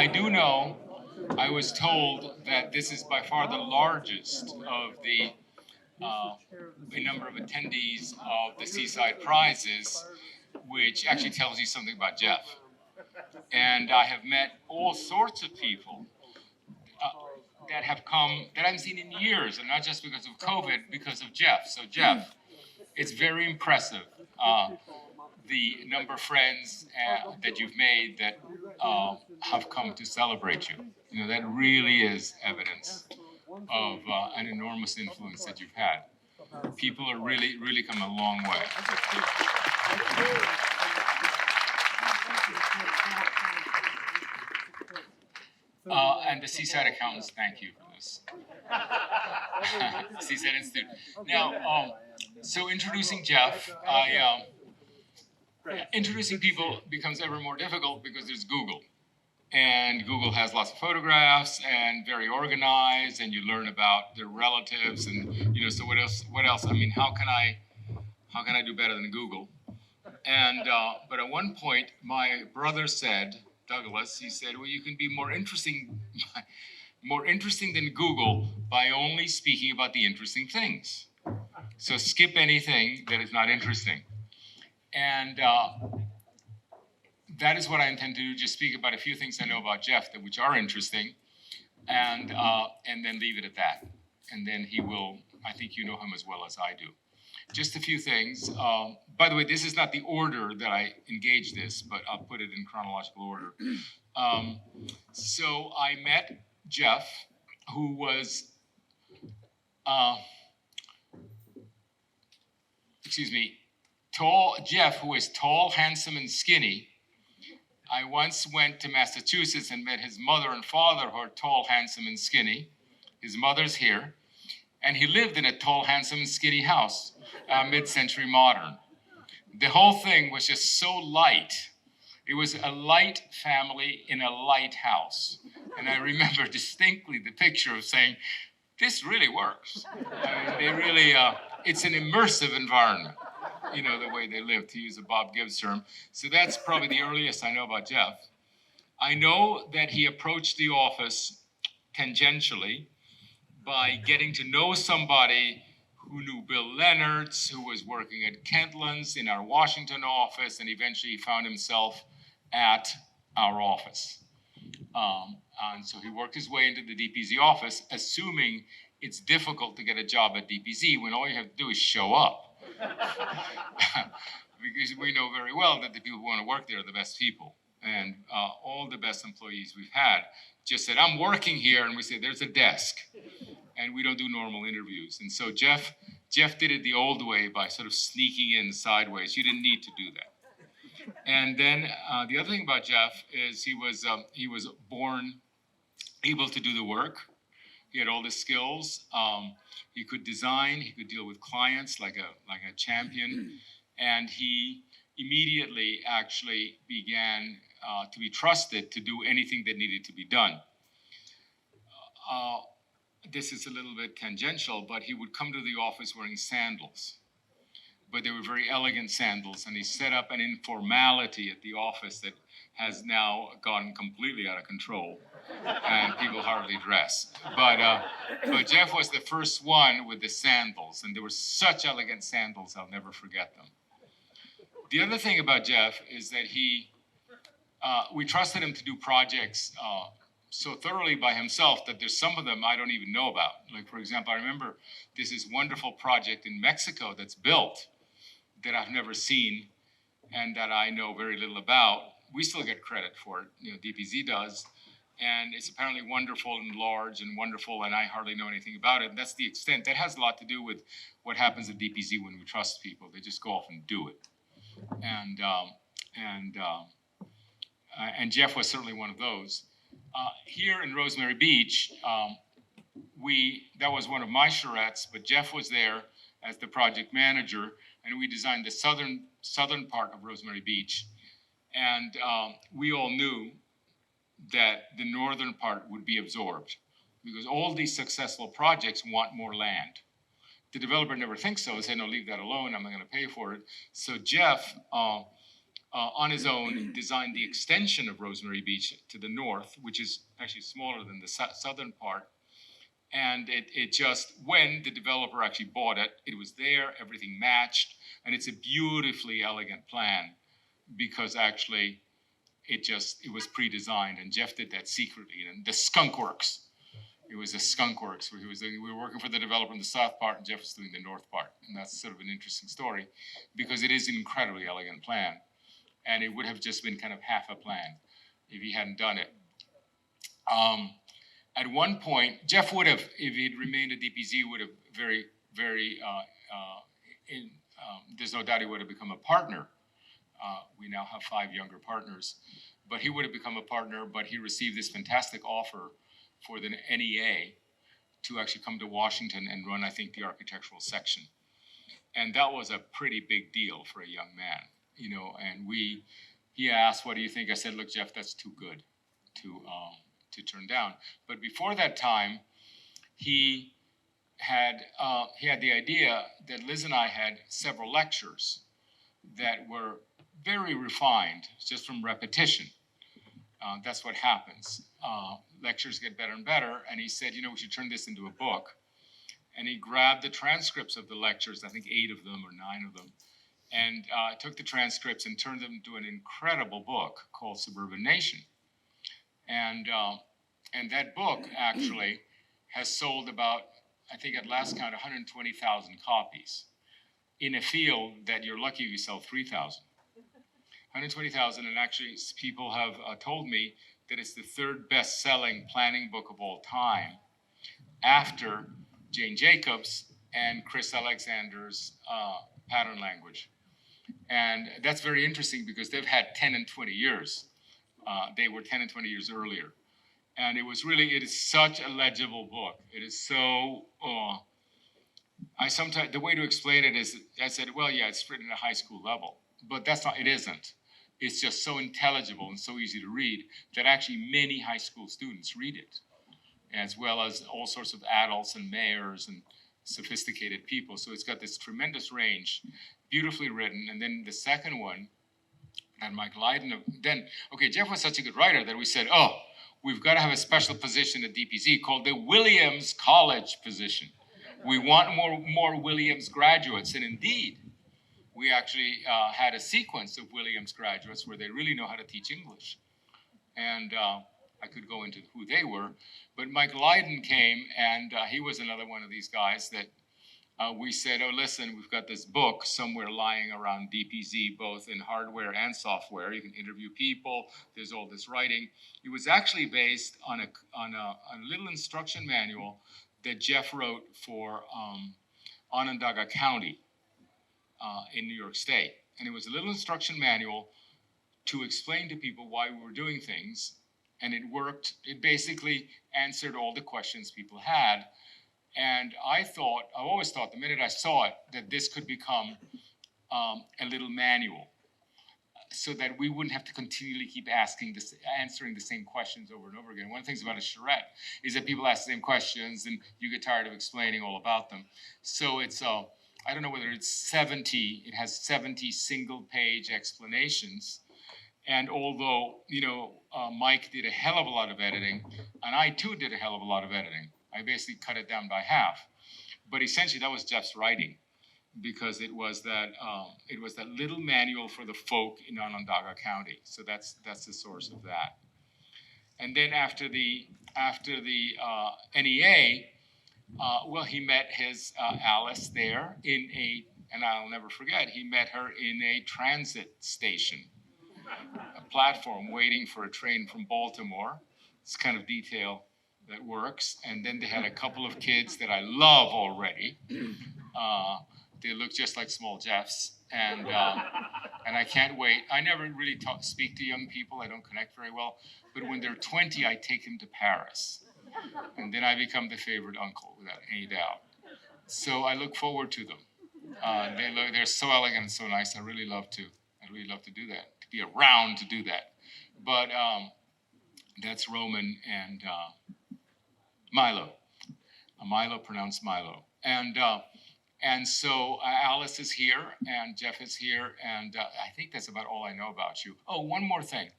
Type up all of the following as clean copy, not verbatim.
I do know, I was told that this is by far the largest of the number of attendees of the Seaside prizes, which actually tells you something about Jeff. And I have met all sorts of people uh, that have come that I haven't seen in years, and not just because of COVID, because of Jeff. So Jeff, it's very impressive the number of friends that you've made that have come to celebrate you. You know, that really is evidence of an enormous influence that you've had. People are really, really come a long way. And the Seaside accountants, thank you for this. Seaside Institute. Now, so introducing Jeff, introducing people becomes ever more difficult because there's Google. And Google has lots of photographs and very organized, and you learn about their relatives, and so what else? I mean, how can I do better than Google? And but at one point, my brother said, Douglas, he said, well, you can be more interesting than Google by only speaking about the interesting things. So skip anything that is not interesting. And that is what I intend to do, just speak about a few things I know about Jeff which are interesting, and then leave it at that. And then he will, I think you know him as well as I do. Just a few things. By the way, this is not the order that I engage this, but I'll put it in chronological order. So I met Jeff, who was, Jeff, who is tall, handsome, and skinny. I once went to Massachusetts and met his mother and father, who are tall, handsome, and skinny. His mother's here. And he lived in a tall, handsome, and skinny house, mid-century modern. The whole thing was just so light. It was a light family in a light house. And I remember distinctly the picture of saying, this really works. I mean, they really, it's an immersive environment, the way they live, to use a Bob Gibbs term. So that's probably the earliest I know about Jeff. I know that he approached the office tangentially by getting to know somebody who knew Bill Leonards, who was working at Kentlands in our Washington office, and eventually he found himself at our office. And so he worked his way into the DPZ office, assuming it's difficult to get a job at DPZ when all you have to do is show up. Because we know very well that the people who want to work there are the best people. And all the best employees we've had just said, I'm working here, and we say, there's a desk. And we don't do normal interviews. And so Jeff did it the old way by sort of sneaking in sideways. You didn't need to do that. And then the other thing about Jeff is he was born able to do the work. He had all the skills. He could design. He could deal with clients like a champion. And he immediately actually began to be trusted to do anything that needed to be done. This is a little bit tangential, but he would come to the office wearing sandals. But they were very elegant sandals, and he set up an informality at the office that has now gone completely out of control, and people hardly dress. But Jeff was the first one with the sandals, and they were such elegant sandals, I'll never forget them. The other thing about Jeff is that we trusted him to do projects so thoroughly by himself that there's some of them I don't even know about. Like, for example, I remember there's this wonderful project in Mexico that's built that I've never seen and that I know very little about. We still get credit for it, DPZ does. And it's apparently wonderful and large and wonderful, and I hardly know anything about it. And that's the extent. That has a lot to do with what happens at DPZ when we trust people. They just go off and do it. And Jeff was certainly one of those. Here in Rosemary Beach, that was one of my charrettes, but Jeff was there as the project manager, and we designed the southern part of Rosemary Beach. And we all knew that the northern part would be absorbed because all these successful projects want more land. The developer never thinks so. They say, no, leave that alone. I'm not going to pay for it. So Jeff on his own, designed the extension of Rosemary Beach to the north, which is actually smaller than the southern part. And it just, when the developer actually bought it, it was there, everything matched, and it's a beautifully elegant plan because actually it was pre-designed, and Jeff did that secretly. And the Skunk Works, it was a Skunk Works where we were working for the developer in the south part, and Jeff was doing the north part. And that's sort of an interesting story because it is an incredibly elegant plan. And it would have just been kind of half a plan if he hadn't done it. At one point, Jeff would have, if he'd remained at DPZ, would have there's no doubt he would have become a partner. We now have 5 younger partners. But he would have become a partner, but he received this fantastic offer for the NEA to actually come to Washington and run, I think, the architectural section. And that was a pretty big deal for a young man, you know, and he asked, what do you think? I said, look, Jeff, that's too good to turn down. But before that time, he had the idea that Liz and I had several lectures that were very refined just from repetition. That's what happens. Lectures get better and better. And he said, you know, we should turn this into a book. And he grabbed the transcripts of the lectures, I think 8 of them or 9 of them, and took the transcripts and turned them into an incredible book called Suburban Nation. And that book actually has sold about, I think at last count, 120,000 copies in a field that you're lucky if you sell 3,000. 120,000, and actually people have told me that it's the 3rd best-selling planning book of all time after Jane Jacobs and Chris Alexander's Pattern Language. And that's very interesting because they've had 10 and 20 years. They were 10 and 20 years earlier. And it is such a legible book. It is so, the way to explain it is, I said, well, yeah, it's written at a high school level, but it isn't. It's just so intelligible and so easy to read that actually many high school students read it, as well as all sorts of adults and mayors and sophisticated people. So it's got this tremendous range, beautifully written. And then the second one, and Mike Lydon, Jeff was such a good writer that we said, we've got to have a special position at DPZ called the Williams College position. We want more Williams graduates. And indeed, we actually had a sequence of Williams graduates where they really know how to teach English. And I could go into who they were. But Mike Lydon came, and he was another one of these guys that we said, listen, we've got this book somewhere lying around DPZ, both in hardware and software. You can interview people. There's all this writing. It was actually based on a little instruction manual that Jeff wrote for Onondaga County in New York State. And it was a little instruction manual to explain to people why we were doing things. And it worked. It basically answered all the questions people had. And I've always thought, the minute I saw it, that this could become a little manual so that we wouldn't have to continually keep answering the same questions over and over again. One of the things about a charrette is that people ask the same questions and you get tired of explaining all about them. So it's, I don't know whether it has 70 single-page explanations. And although, Mike did a hell of a lot of editing, and I too did a hell of a lot of editing, I basically cut it down by half. But essentially, that was Jeff's writing, because it was that little manual for the folk in Onondaga County. So that's the source of that. And then after the NEA, he met his Alice there and I'll never forget, he met her in a transit station, a platform waiting for a train from Baltimore. It's kind of detail that works. And then they had a couple of kids that I love already. They look just like small Jeffs. And I can't wait. I never really speak to young people. I don't connect very well. But when they're 20, I take them to Paris. And then I become the favorite uncle, without any doubt. So I look forward to them. They're so elegant and so nice. I really love to do that, to be around to do that. But that's Roman and Milo. Milo pronounced Milo. And And so Alice is here, and Jeff is here, and I think that's about all I know about you. Oh, one more thing.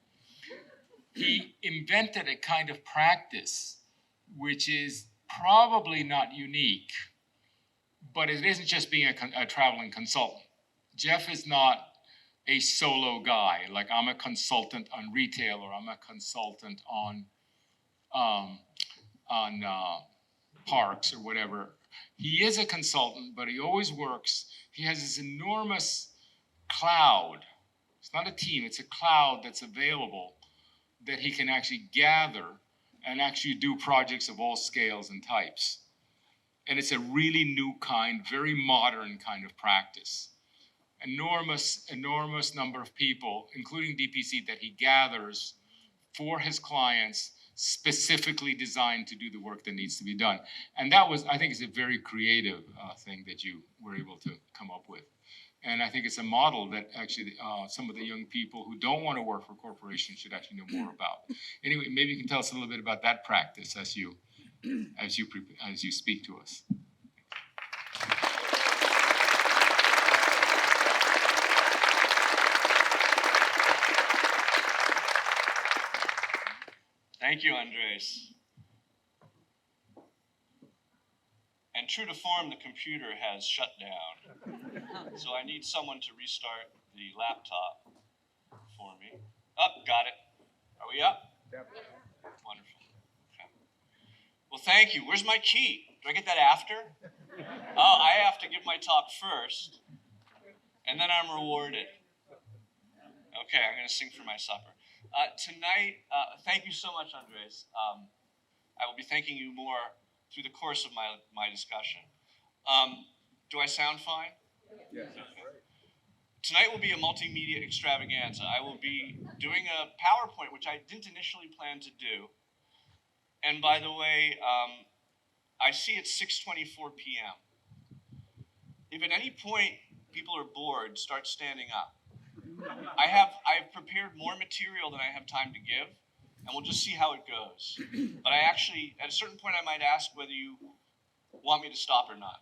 He invented a kind of practice which is probably not unique, but it isn't just being a traveling consultant. Jeff is not a solo guy, like I'm a consultant on retail or I'm a consultant on parks or whatever. He is a consultant, but he always works. He has this enormous cloud. It's not a team, it's a cloud that's available that he can actually gather and actually do projects of all scales and types. And it's a really new kind, very modern kind of practice. Enormous number of people, including DPC, that he gathers for his clients, specifically designed to do the work that needs to be done. And that was, I think, is a very creative thing that you were able to come up with. And I think it's a model that actually some of the young people who don't want to work for corporations should actually know more about. Anyway, maybe you can tell us a little bit about that practice as you speak to us. Thank you, Andres. And true to form, the computer has shut down. So I need someone to restart the laptop for me. Oh, got it. Are we up? Yep. Wonderful. Okay. Well, thank you. Where's my key? Do I get that after? Oh, I have to give my talk first, and then I'm rewarded. Okay, I'm going to sing for my supper. Tonight, thank you so much, Andres. I will be thanking you more through the course of my discussion. Do I sound fine? Yes. Okay. Tonight will be a multimedia extravaganza. I will be doing a PowerPoint, which I didn't initially plan to do. And by the way, I see it's 6:24 p.m. If at any point people are bored, start standing up. I've prepared more material than I have time to give, and we'll just see how it goes. But I actually, at a certain point, I might ask whether you want me to stop or not.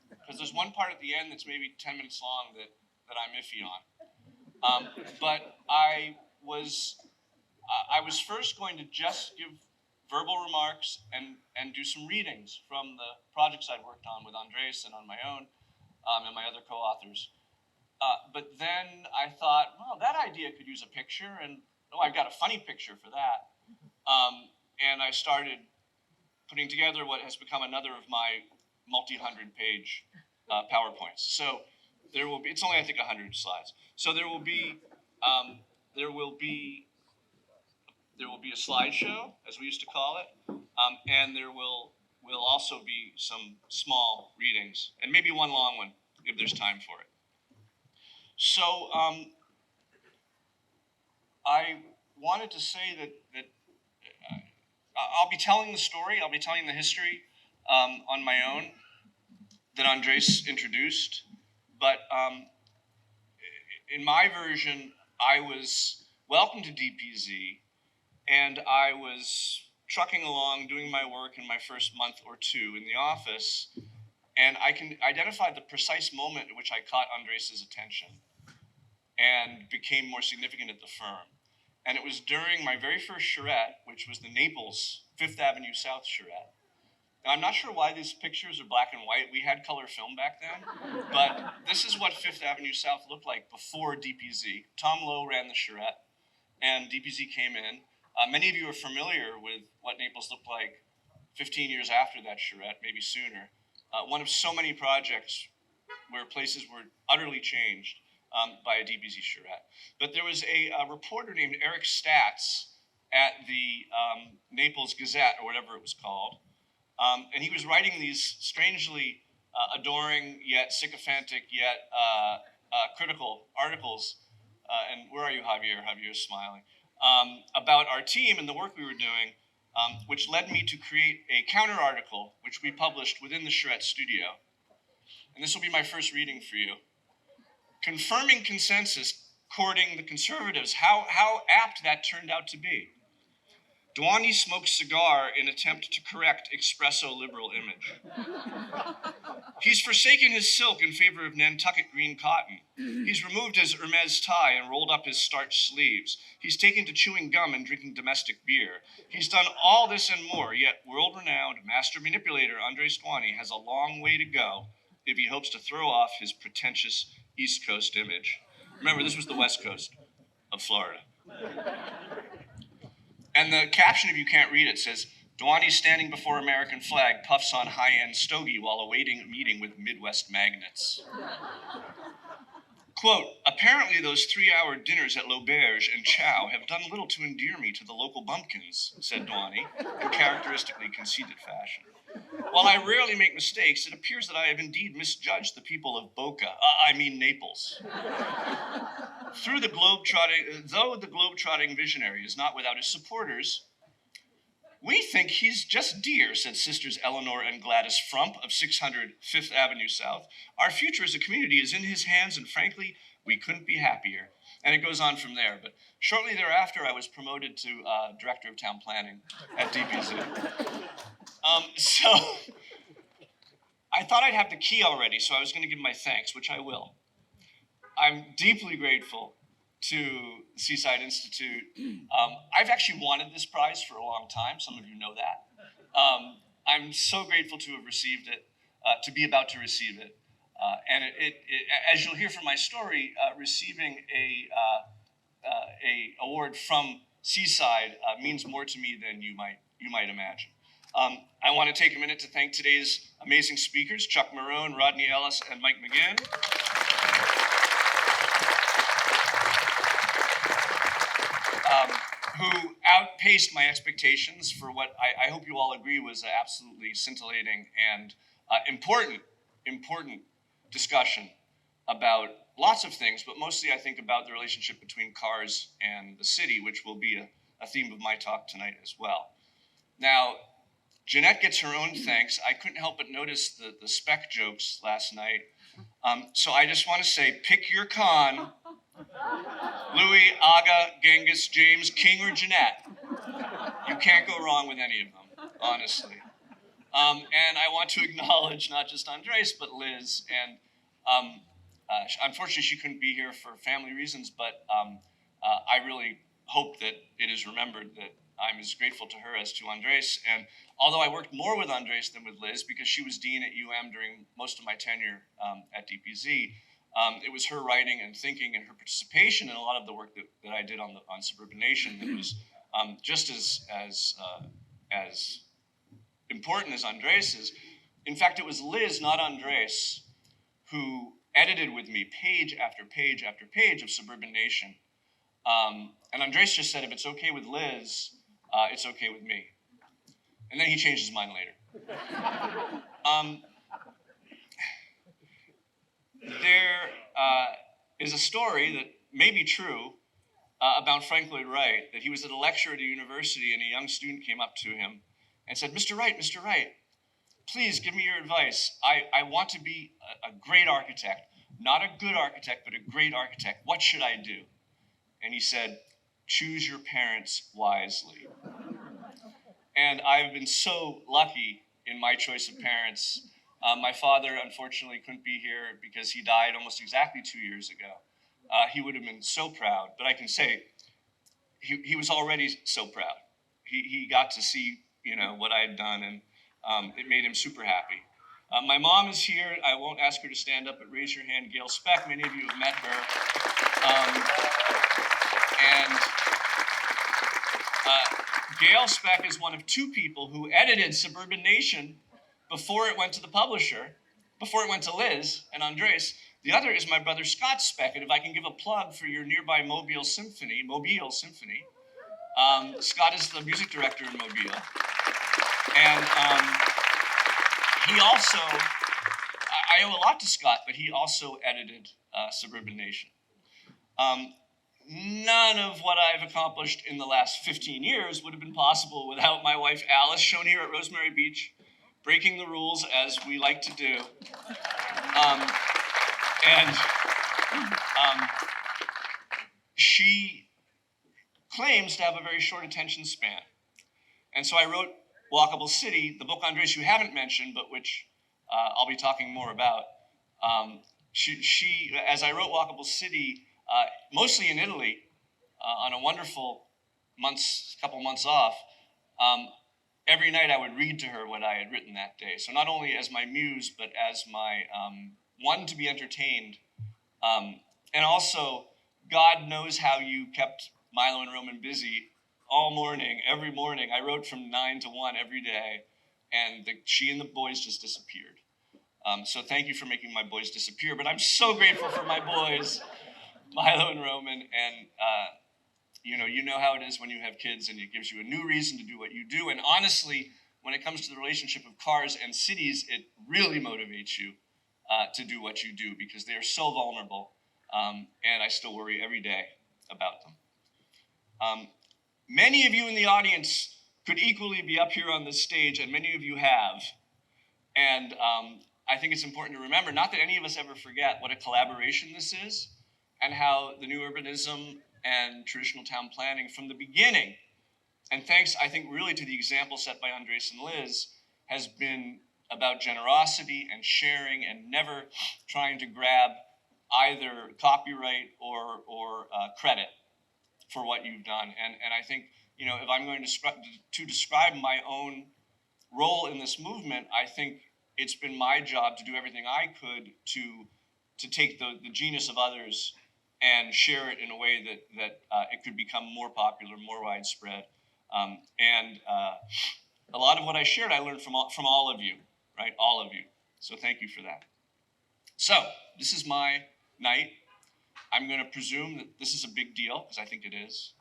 Because there's one part at the end that's maybe 10 minutes long that I'm iffy on. But I was first going to just give verbal remarks and do some readings from the projects I'd worked on with Andres and on my own and my other co-authors. But then I thought, well, that idea could use a picture, and I've got a funny picture for that. And I started putting together what has become another of my multi-hundred-page PowerPoints. So there will be, it's only I think 100 slides. So there will be a slideshow, as we used to call it, and there will also be some small readings, and maybe one long one if there's time for it. So I wanted to say that I'll be telling the story, I'll be telling the history on my own that Andres introduced, but in my version, I was welcomed to DPZ, and I was trucking along doing my work in my first month or two in the office, and I can identify the precise moment at which I caught Andres' attention and became more significant at the firm. And it was during my very first charrette, which was the Naples 5th Avenue South charrette. Now, I'm not sure why these pictures are black and white. We had color film back then, but this is what 5th Avenue South looked like before DPZ. Tom Lowe ran the charrette, and DPZ came in. Many of you are familiar with what Naples looked like 15 years after that charrette, maybe sooner. One of so many projects where places were utterly changed by a DPZ charrette. But there was a reporter named Eric Statz at the Naples Gazette, or whatever it was called, and he was writing these strangely adoring, yet sycophantic, yet critical articles. And where are you, Javier? Javier's smiling. About our team and the work we were doing, which led me to create a counter article, which we published within the charrette studio. And this will be my first reading for you. Confirming consensus, courting the conservatives. How apt that turned out to be. Dwani smokes cigar in attempt to correct espresso liberal image. He's forsaken his silk in favor of Nantucket green cotton. He's removed his Hermes tie and rolled up his starched sleeves. He's taken to chewing gum and drinking domestic beer. He's done all this and more, yet world-renowned master manipulator Andres Dwani has a long way to go if he hopes to throw off his pretentious East Coast image. Remember, this was the West Coast of Florida. And the caption, if you can't read it, says, Dwani standing before American flag puffs on high-end stogie while awaiting a meeting with Midwest magnates. Quote, apparently those 3-hour dinners at L'Auberge and Chow have done little to endear me to the local bumpkins, said Dwani, in characteristically conceited fashion. While I rarely make mistakes, it appears that I have indeed misjudged the people of Naples. Though the globe-trotting visionary is not without his supporters, we think he's just dear, said Sisters Eleanor and Gladys Frump of 600 Fifth Avenue South. Our future as a community is in his hands, and frankly, we couldn't be happier. And it goes on from there. But shortly thereafter, I was promoted to Director of Town Planning at DPZ. So I thought I'd have the key already, so I was going to give my thanks, which I will. I'm deeply grateful to Seaside Institute. I've actually wanted this prize for a long time. Some of you know that. I'm so grateful to have received it, to be about to receive it. And as you'll hear from my story, receiving a award from Seaside means more to me than you might imagine. I want to take a minute to thank today's amazing speakers, Chuck Marone, Rodney Ellis, and Mike McGinn. Who outpaced my expectations for what I hope you all agree was an absolutely scintillating and important discussion about lots of things, but mostly I think about the relationship between cars and the city, which will be a theme of my talk tonight as well. Now, Jeanette gets her own thanks. I couldn't help but notice the Speck jokes last night. So I just want to say, pick your con. Louis, Aga, Genghis, James, King, or Jeanette. You can't go wrong with any of them, honestly. And I want to acknowledge not just Andres, but Liz. And unfortunately, she couldn't be here for family reasons, but I really hope that it is remembered that I'm as grateful to her as to Andres. And although I worked more with Andres than with Liz, because she was dean at UM during most of my tenure at DPZ, it was her writing and thinking and her participation in a lot of the work that I did on Suburban Nation that was just as important as Andres's. In fact, it was Liz, not Andres, who edited with me page after page after page of Suburban Nation. And Andres just said, if it's okay with Liz, it's okay with me. And then he changed his mind later. There is a story that may be true about Frank Lloyd Wright, that he was at a lecture at a university and a young student came up to him and said, Mr. Wright, please give me your advice. I want to be a great architect, not a good architect, but a great architect. What should I do? And he said, choose your parents wisely. And I've been so lucky in my choice of parents. My father, unfortunately, couldn't be here because he died almost exactly 2 years ago. He would have been so proud, but I can say he was already so proud. He got to see, what I had done, and it made him super happy. My mom is here. I won't ask her to stand up, but raise your hand. Gail Speck, many of you have met her. Gail Speck is one of two people who edited Suburban Nation before it went to the publisher, before it went to Liz and Andres. The other is my brother Scott Speck, and if I can give a plug for your nearby Mobile Symphony, Scott is the music director in Mobile. And he also, I owe a lot to Scott, but he also edited Suburban Nation. None of what I've accomplished in the last 15 years would have been possible without my wife Alice, shown here at Rosemary Beach, breaking the rules as we like to do. She claims to have a very short attention span. And so I wrote Walkable City, the book, Andres, you haven't mentioned, but which I'll be talking more about. She, as I wrote Walkable City, mostly in Italy, on a wonderful couple months off, every night I would read to her what I had written that day. So not only as my muse, but as my one to be entertained. And also, God knows how you kept Milo and Roman busy all morning, every morning. I wrote from 9 to 1 every day, and she and the boys just disappeared. So thank you for making my boys disappear, but I'm so grateful for my boys, Milo and Roman, and you know how it is when you have kids and it gives you a new reason to do what you do. And honestly, when it comes to the relationship of cars and cities, it really motivates you to do what you do because they are so vulnerable, and I still worry every day about them. Many of you in the audience could equally be up here on this stage, and many of you have. And I think it's important to remember, not that any of us ever forget what a collaboration this is, and how the new urbanism and traditional town planning from the beginning, and thanks, I think, really to the example set by Andres and Liz, has been about generosity and sharing and never trying to grab either copyright or credit for what you've done. And I think, if I'm going to describe my own role in this movement, I think it's been my job to do everything I could to take the genius of others and share it in a way that it could become more popular, more widespread. And a lot of what I shared, I learned from all of you, right? All of you. So thank you for that. So this is my night. I'm going to presume that this is a big deal, because I think it is.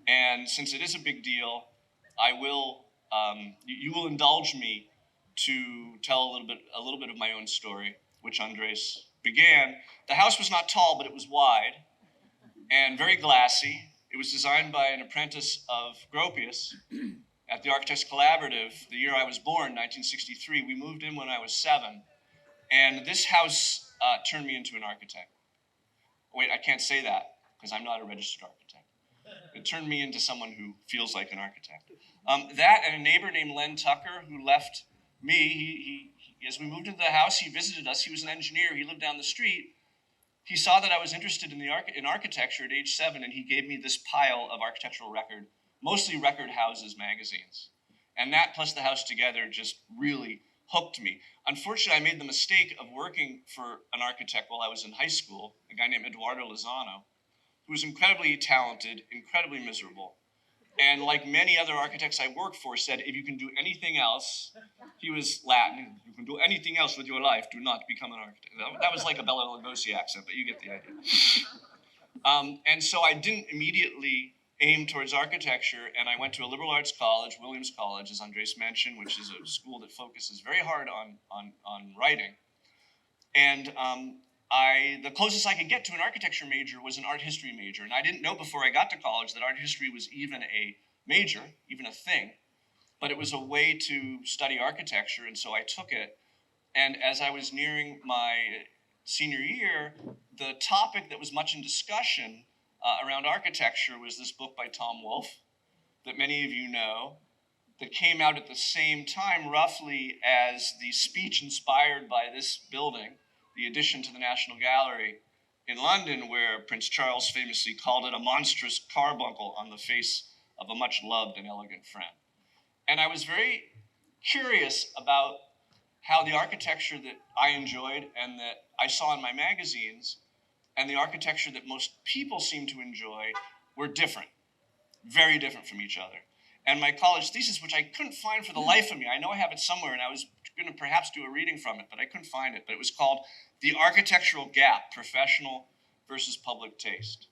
And since it is a big deal, I will, you will indulge me to tell a little bit of my own story, which Andres began. The house was not tall, but it was wide and very glassy. It was designed by an apprentice of Gropius at the Architects Collaborative the year I was born, 1963. We moved in when I was 7. And this house turned me into an architect. Wait, I can't say that because I'm not a registered architect. It turned me into someone who feels like an architect. That and a neighbor named Len Tucker who left me. He as we moved into the house, he visited us. He was an engineer. He lived down the street. He saw that I was interested in architecture at age 7, and he gave me this pile of architectural record, mostly Record Houses magazines. And that plus the house together just really hooked me. Unfortunately, I made the mistake of working for an architect while I was in high school, a guy named Eduardo Lozano, who was incredibly talented, incredibly miserable. And like many other architects I worked for, said, if you can do anything else, he was Latin, you can do anything else with your life, do not become an architect. That was like a Bela Lugosi accent, but you get the idea. And so I didn't immediately aim towards architecture, and I went to a liberal arts college, Williams College, as Andres mentioned, which is a school that focuses very hard on writing. And the closest I could get to an architecture major was an art history major. And I didn't know before I got to college that art history was even a major, even a thing. But it was a way to study architecture, and so I took it. And as I was nearing my senior year, the topic that was much in discussion around architecture was this book by Tom Wolfe that many of you know, that came out at the same time, roughly, as the speech inspired by this building, the addition to the National Gallery in London, where Prince Charles famously called it a monstrous carbuncle on the face of a much loved and elegant friend. And I was very curious about how the architecture that I enjoyed and that I saw in my magazines and the architecture that most people seem to enjoy were different, very different from each other. And my college thesis, which I couldn't find for the life of me, I know I have it somewhere, and I was going to perhaps do a reading from it, but I couldn't find it. But it was called The Architectural Gap, Professional versus Public Taste.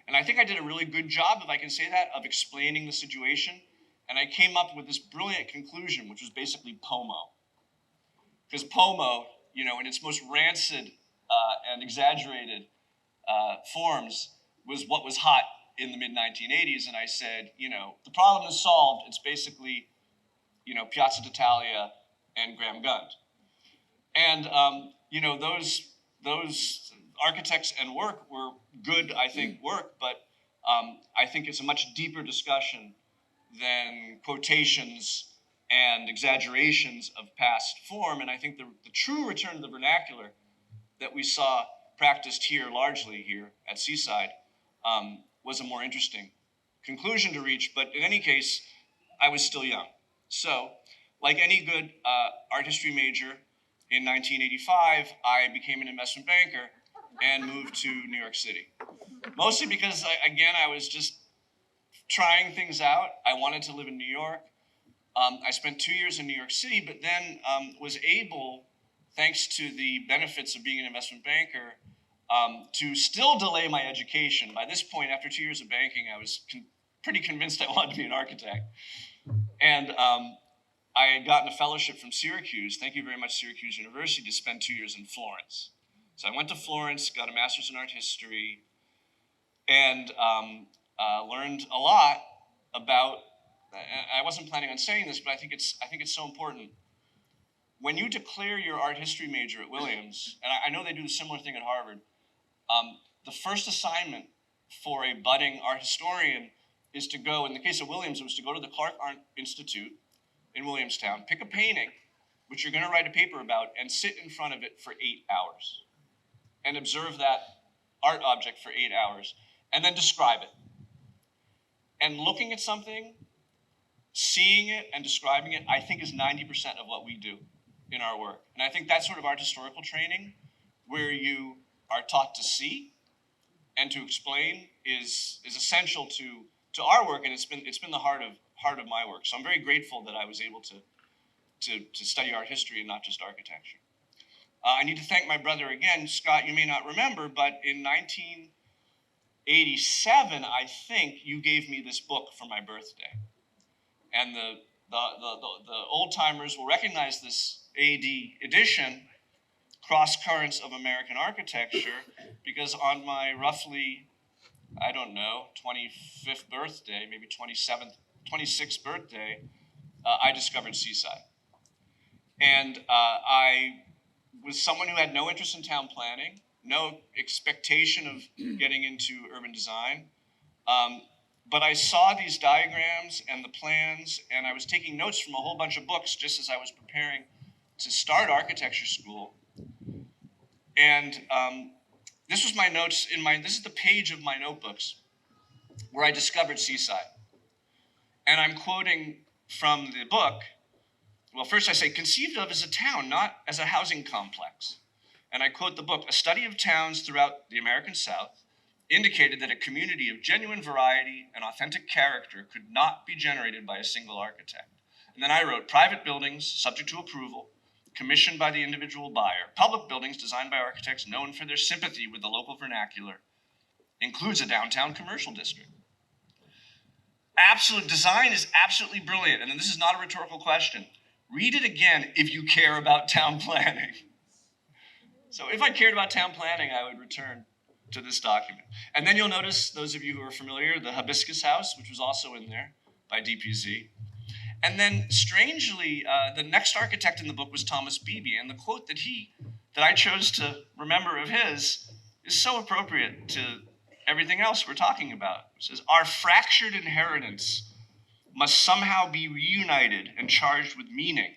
And I think I did a really good job, if I can say that, of explaining the situation. And I came up with this brilliant conclusion, which was basically POMO. Because POMO, in its most rancid and exaggerated forms, was what was hot in the mid-1980s. And I said, the problem is solved. It's basically, Piazza d'Italia and Graham Gund. And, those architects and work were good, I think, work, but I think it's a much deeper discussion than quotations and exaggerations of past form. And I think the true return to the vernacular that we saw practiced here, largely here at Seaside, was a more interesting conclusion to reach. But in any case, I was still young. So, like any good art history major, in 1985, I became an investment banker and moved to New York City. Mostly because, I was just trying things out. I wanted to live in New York. I spent 2 years in New York City, but then was able, thanks to the benefits of being an investment banker, to still delay my education. By this point, after 2 years of banking, I was pretty convinced I wanted to be an architect. And I had gotten a fellowship from Syracuse, thank you very much, Syracuse University, to spend 2 years in Florence. So I went to Florence, got a master's in art history, and learned a lot about, I wasn't planning on saying this, but I think it's so important. When you declare your art history major at Williams, and I know they do a similar thing at Harvard, the first assignment for a budding art historian is to go, in the case of Williams, it was to go to the Clark Art Institute in Williamstown, pick a painting, which you're going to write a paper about, and sit in front of it for 8 hours and observe that art object for 8 hours, and then describe it. And looking at something, seeing it and describing it, I think is 90% of what we do in our work. And I think that sort of art historical training, where you are taught to see and to explain, is essential to our work, and it's been the heart of my work. So I'm very grateful that I was able to study art history and not just architecture. I need to thank my brother again. Scott, you may not remember, but in 1987, I think, you gave me this book for my birthday. And the old timers will recognize this AD edition, Cross Currents of American Architecture, because on my roughly, 25th birthday, maybe 26th birthday, I discovered Seaside. And I was someone who had no interest in town planning, no expectation of getting into urban design. But I saw these diagrams and the plans, and I was taking notes from a whole bunch of books just as I was preparing to start architecture school. And this was my notes this is the page of my notebooks where I discovered Seaside. And I'm quoting from the book. Well, first I say, conceived of as a town, not as a housing complex. And I quote the book, a study of towns throughout the American South indicated that a community of genuine variety and authentic character could not be generated by a single architect. And then I wrote, private buildings subject to approval, commissioned by the individual buyer, public buildings designed by architects known for their sympathy with the local vernacular, includes a downtown commercial district. Absolute design is absolutely brilliant, and this is not a rhetorical question. Read it again if you care about town planning. So if I cared about town planning, I would return to this document. And then you'll notice, those of you who are familiar, the Hibiscus House, which was also in there by DPZ. And then strangely, the next architect in the book was Thomas Beebe, and the quote that I chose to remember of his is so appropriate to everything else we're talking about. It says, our fractured inheritance must somehow be reunited and charged with meaning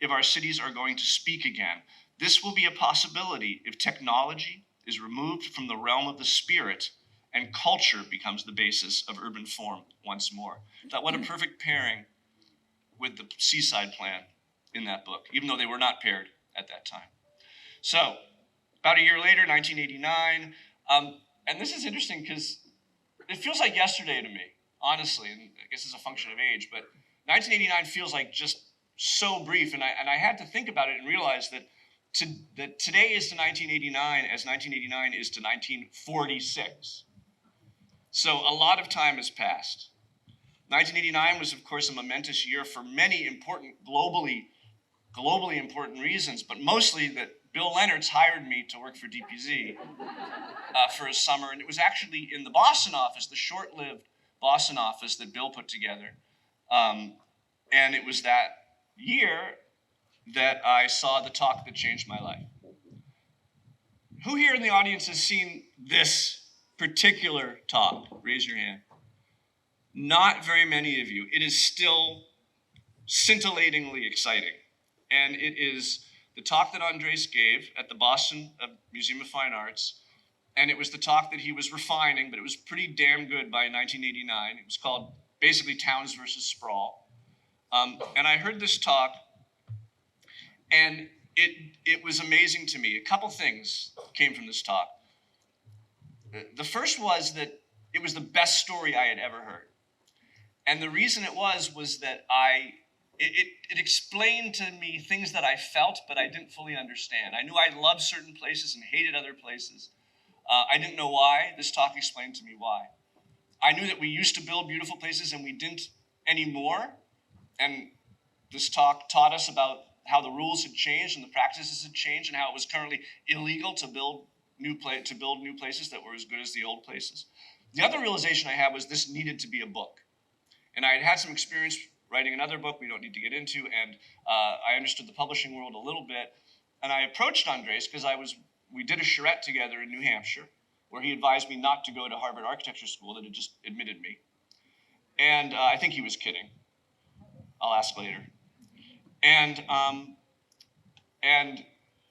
if our cities are going to speak again. This will be a possibility if technology is removed from the realm of the spirit and culture becomes the basis of urban form once more. That what a perfect pairing with the Seaside plan in that book, even though they were not paired at that time. So, about a year later, 1989, and this is interesting because it feels like yesterday to me, honestly, and I guess it's a function of age, but 1989 feels like just so brief, and I had to think about it and realize that today is to 1989 as 1989 is to 1946. So a lot of time has passed. 1989 was, of course, a momentous year for many important, globally important reasons, but mostly that Bill Leonard's hired me to work for DPZ for a summer, and it was actually in the Boston office, the short-lived Boston office that Bill put together, and it was that year that I saw the talk that changed my life. Who here in the audience has seen this particular talk? Raise your hand. not very many of you. It is still scintillatingly exciting. And it is the talk that Andres gave at the Boston Museum of Fine Arts. And it was the talk that he was refining, but it was pretty damn good by 1989. It was called basically Towns versus Sprawl. And I heard this talk, and it was amazing to me. A couple things came from this talk. The first was that it was the best story I had ever heard. And the reason it was that it explained to me things that I felt, but I didn't fully understand. I knew I loved certain places and hated other places. I didn't know why. This talk explained to me why. I knew that we used to build beautiful places and we didn't anymore. And this talk taught us about how the rules had changed and the practices had changed and how it was currently illegal to build new places that were as good as the old places. The other realization I had was this needed to be a book. And I had had some experience writing another book we don't need to get into, and I understood the publishing world a little bit. And I approached Andres because we did a charrette together in New Hampshire, where he advised me not to go to Harvard Architecture School, that had just admitted me. And I think he was kidding. I'll ask later. And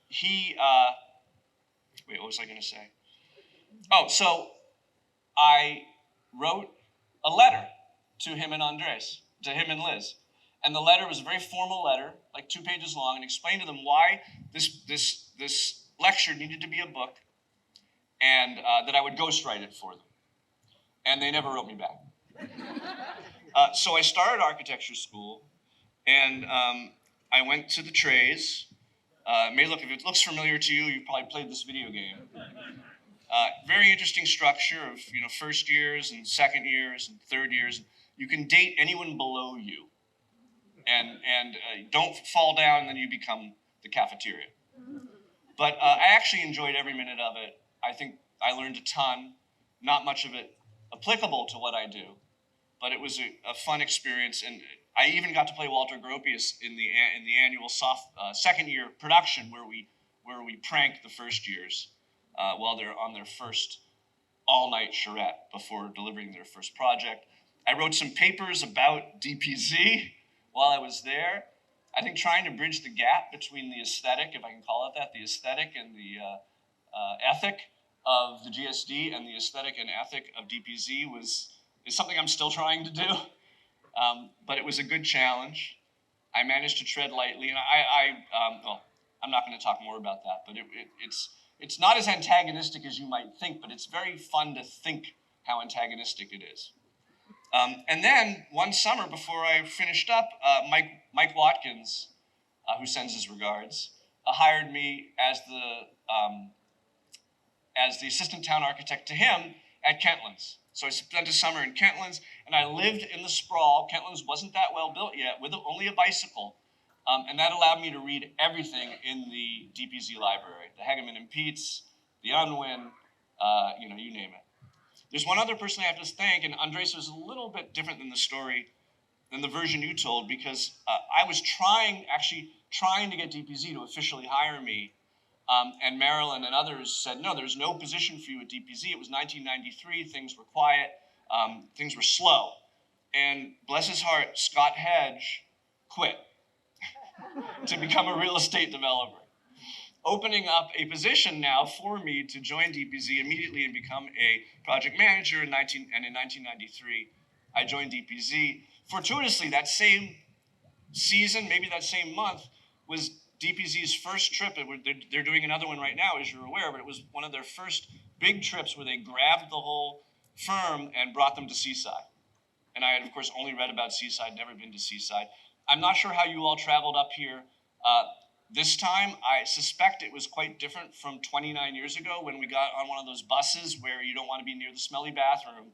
he, wait, what was I going to say? Oh, so I wrote a letter to him and Andres, to him and Liz. And the letter was a very formal letter, like 2 pages long, and explained to them why this lecture needed to be a book, and that I would ghostwrite it for them. And they never wrote me back. So I started architecture school, and I went to the trays. If it looks familiar to you, you've probably played this video game. Very interesting structure of first years and second years and third years. You can date anyone below you, and don't fall down, and then you become the cafeteria. But I actually enjoyed every minute of it. I think I learned a ton. Not much of it applicable to what I do, but it was a fun experience. And I even got to play Walter Gropius in the annual second year production where we prank the first years while they're on their first all-night charrette before delivering their first project. I wrote some papers about DPZ while I was there. I think trying to bridge the gap between the aesthetic, if I can call it that, the aesthetic and the ethic of the GSD and the aesthetic and ethic of DPZ is something I'm still trying to do. But it was a good challenge. I managed to tread lightly, and I'm not going to talk more about that, but it's not as antagonistic as you might think, but it's very fun to think how antagonistic it is. And then one summer before I finished up, Mike Watkins, who sends his regards, hired me as the assistant town architect to him at Kentlands. So I spent a summer in Kentlands, and I lived in the sprawl. Kentlands wasn't that well built yet, with only a bicycle. And that allowed me to read everything in the DPZ library. The Hegeman and Peets, the Unwin, you name it. There's one other person I have to thank, and Andres was a little bit different than the version you told, because I was trying to get DPZ to officially hire me. And Marilyn and others said, no, there's no position for you at DPZ. It was 1993, things were quiet, things were slow. And bless his heart, Scott Hedge quit to become a real estate developer, opening up a position now for me to join DPZ immediately and become a project manager in 1993, I joined DPZ. Fortuitously, that same season, maybe that same month, was DPZ's first trip. They're doing another one right now, as you're aware, but it was one of their first big trips where they grabbed the whole firm and brought them to Seaside. And I had, of course, only read about Seaside, never been to Seaside. I'm not sure how you all traveled up here. This time, I suspect it was quite different from 29 years ago when we got on one of those buses where you don't want to be near the smelly bathroom.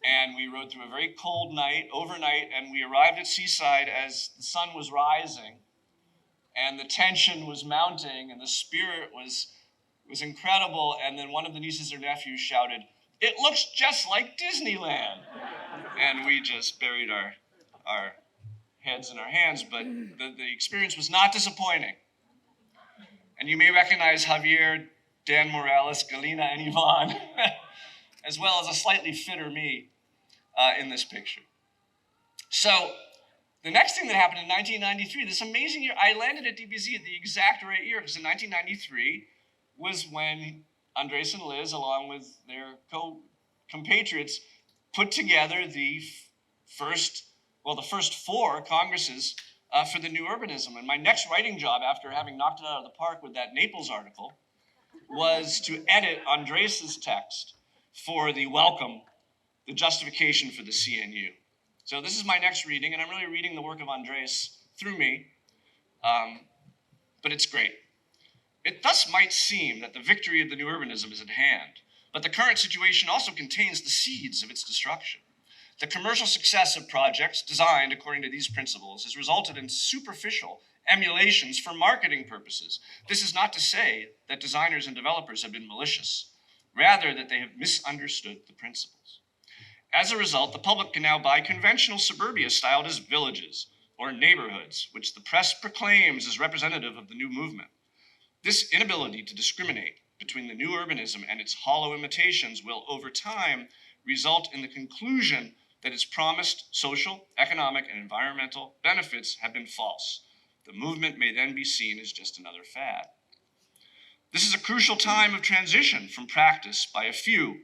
And we rode through a very cold night, overnight, and we arrived at Seaside as the sun was rising. And the tension was mounting, and the spirit was incredible. And then one of the nieces or nephews shouted, "It looks just like Disneyland." And we just buried our heads in our hands, but the experience was not disappointing. And you may recognize Javier, Dan Morales, Galina, and Yvonne, as well as a slightly fitter me. in this picture. So the next thing that happened in 1993, this amazing year, I landed at DPZ at the exact right year, because in 1993 was when Andres and Liz, along with their compatriots, put together the first 4 congresses for the new urbanism. And my next writing job, after having knocked it out of the park with that Naples article, was to edit Andres's text for the welcome, the justification for the CNU. So this is my next reading, and I'm really reading the work of Andres through me, but it's great. It thus might seem that the victory of the new urbanism is at hand, but the current situation also contains the seeds of its destruction. The commercial success of projects designed according to these principles has resulted in superficial emulations for marketing purposes. This is not to say that designers and developers have been malicious, rather that they have misunderstood the principles. As a result, the public can now buy conventional suburbia styled as villages or neighborhoods, which the press proclaims as representative of the new movement. This inability to discriminate between the new urbanism and its hollow imitations will, over time, result in the conclusion that its promised social, economic, and environmental benefits have been false. The movement may then be seen as just another fad. This is a crucial time of transition from practice by a few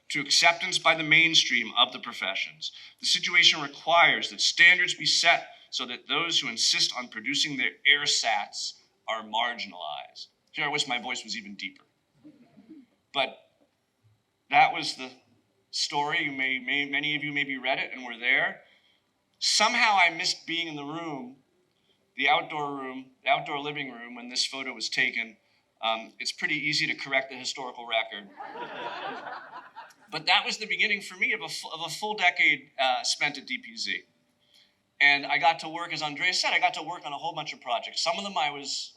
to acceptance by the mainstream of the professions. The situation requires that standards be set so that those who insist on producing their ersatz are marginalized. Here I wish my voice was even deeper. But that was the story. Many of you maybe read it and were there. Somehow I missed being in the room, the outdoor living room when this photo was taken. It's pretty easy to correct the historical record. But that was the beginning for me of a full decade spent at DPZ. And I got to work, as Andres said, I got to work on a whole bunch of projects. Some of them I was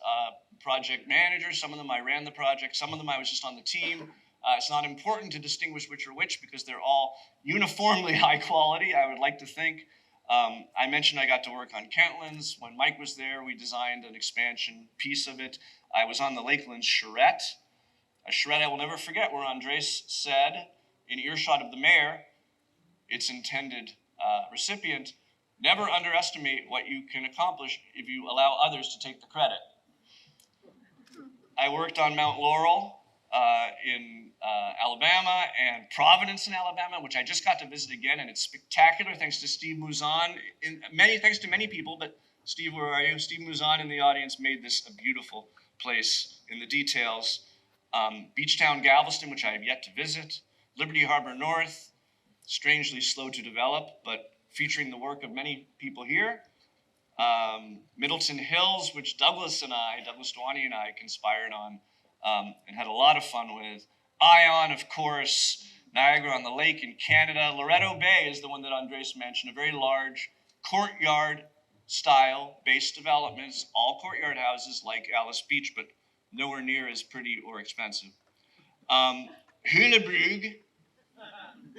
project manager, some of them I ran the project, some of them I was just on the team. It's not important to distinguish which are which because they're all uniformly high quality, I would like to think. I mentioned I got to work on Kentlands. When Mike was there, we designed an expansion piece of it. I was on the Lakeland charrette, a charrette I will never forget, where Andres said, in earshot of the mayor, its intended recipient, never underestimate what you can accomplish if you allow others to take the credit. I worked on Mount Laurel in Alabama and Providence in Alabama, which I just got to visit again, and it's spectacular thanks to Steve Mouzon. Thanks to many people, but Steve, where are you? Steve Mouzon in the audience made this a beautiful place in the details. Beachtown Galveston, which I have yet to visit. Liberty Harbor North, strangely slow to develop, but featuring the work of many people here. Middleton Hills, which Douglas Dwani and I conspired on and had a lot of fun with. Ion, of course, Niagara on the Lake in Canada. Loretto Bay is the one that Andres mentioned, a very large courtyard style based developments, all courtyard houses like Alice Beach, but nowhere near as pretty or expensive. Hulebrug,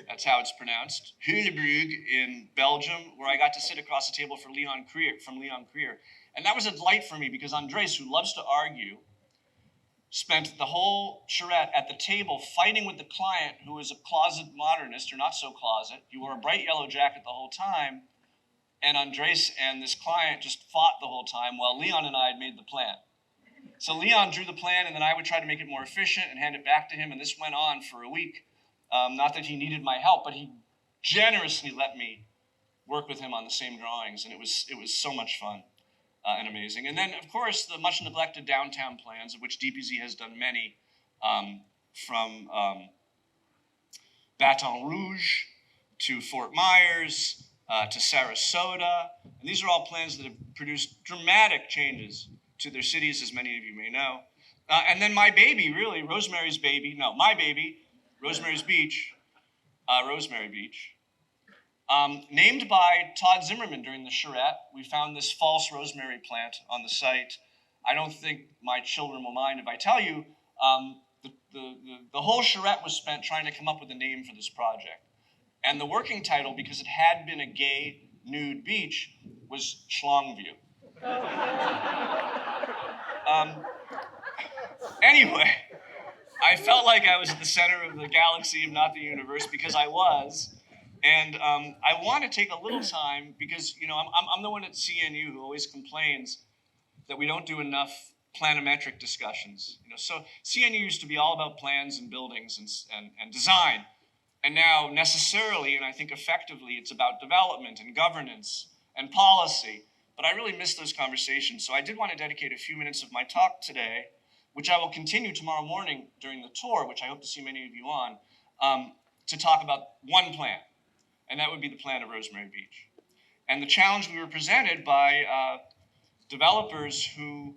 that's how it's pronounced, Hulebrug in Belgium, where I got to sit across the table from Leon Krier. And that was a delight for me because Andres, who loves to argue, spent the whole charrette at the table fighting with the client, who was a closet modernist, or not so closet. He wore a bright yellow jacket the whole time, and Andres and this client just fought the whole time while Leon and I had made the plan. So Leon drew the plan, and then I would try to make it more efficient and hand it back to him, and this went on for a week. Not that he needed my help, but he generously let me work with him on the same drawings, and it was so much fun and amazing. And then, of course, the much neglected downtown plans, of which DPZ has done many, from Baton Rouge to Fort Myers to Sarasota. And these are all plans that have produced dramatic changes to their cities, as many of you may know. And then my baby, really, Rosemary Beach, Rosemary Beach, named by Todd Zimmerman during the charrette. We found this false rosemary plant on the site. I don't think my children will mind if I tell you, the whole charrette was spent trying to come up with a name for this project. And the working title, because it had been a gay nude beach, was Schlongview. Anyway, I felt like I was at the center of the galaxy, if not the universe, because I was. And I want to take a little time because, you know, I'm the one at CNU who always complains that we don't do enough planimetric discussions. You know, so CNU used to be all about plans and buildings and design. And now necessarily, and I think effectively, it's about development and governance and policy. But I really miss those conversations. So I did want to dedicate a few minutes of my talk today, which I will continue tomorrow morning during the tour, which I hope to see many of you on, to talk about one plan. And that would be the plan of Rosemary Beach. And the challenge we were presented by developers who,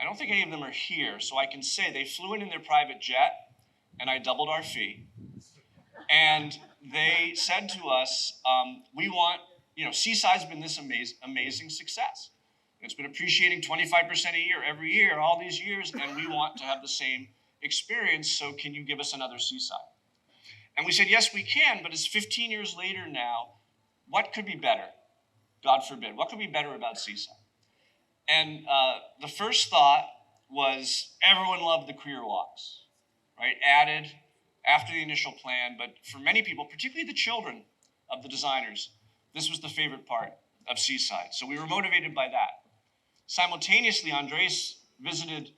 I don't think any of them are here, so I can say they flew in their private jet, and I doubled our fee. And they said to us, we want, you know, Seaside's been this amazing success. It's been appreciating 25% a year every year, all these years, and we want to have the same experience, so can you give us another Seaside? And we said, yes, we can, but it's 15 years later now. What could be better? God forbid. What could be better about Seaside? And the first thought was everyone loved the career walks, right? Added after the initial plan, but for many people, particularly the children of the designers, this was the favorite part of Seaside. So we were motivated by that. Simultaneously, Andres visited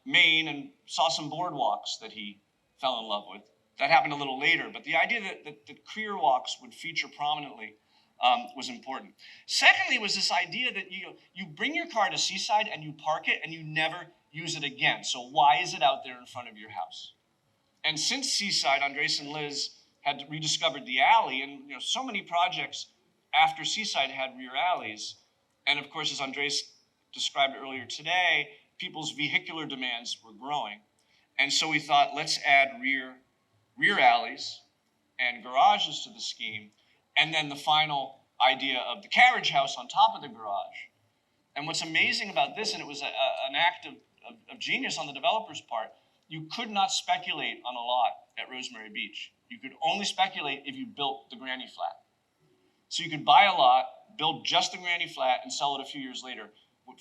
Maine and saw some boardwalks that he fell in love with. That happened a little later, but the idea that career walks would feature prominently was important. Secondly, was this idea that you bring your car to Seaside and you park it and you never use it again. So why is it out there in front of your house? And since Seaside, Andres and Liz had rediscovered the alley, and you know, so many projects after Seaside had rear alleys. And of course, as Andres described earlier today, people's vehicular demands were growing. And so we thought, let's add rear alleys and garages to the scheme, and then the final idea of the carriage house on top of the garage. And what's amazing about this, and it was an act of genius on the developer's part, you could not speculate on a lot at Rosemary Beach. You could only speculate if you built the granny flat. So you could buy a lot, build just the granny flat, and sell it a few years later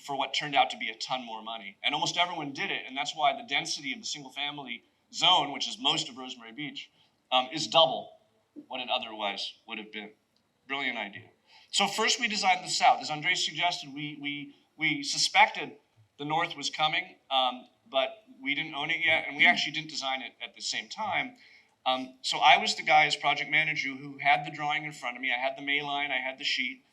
for what turned out to be a ton more money. And almost everyone did it, and that's why the density of the single-family zone, which is most of Rosemary Beach, is double what it otherwise would have been. Brilliant idea. So first we designed the south. As Andres suggested, we suspected the north was coming, but we didn't own it yet, and we actually didn't design it at the same time. So I was the guy as project manager who had the drawing in front of me. I had the May line, I had the sheet,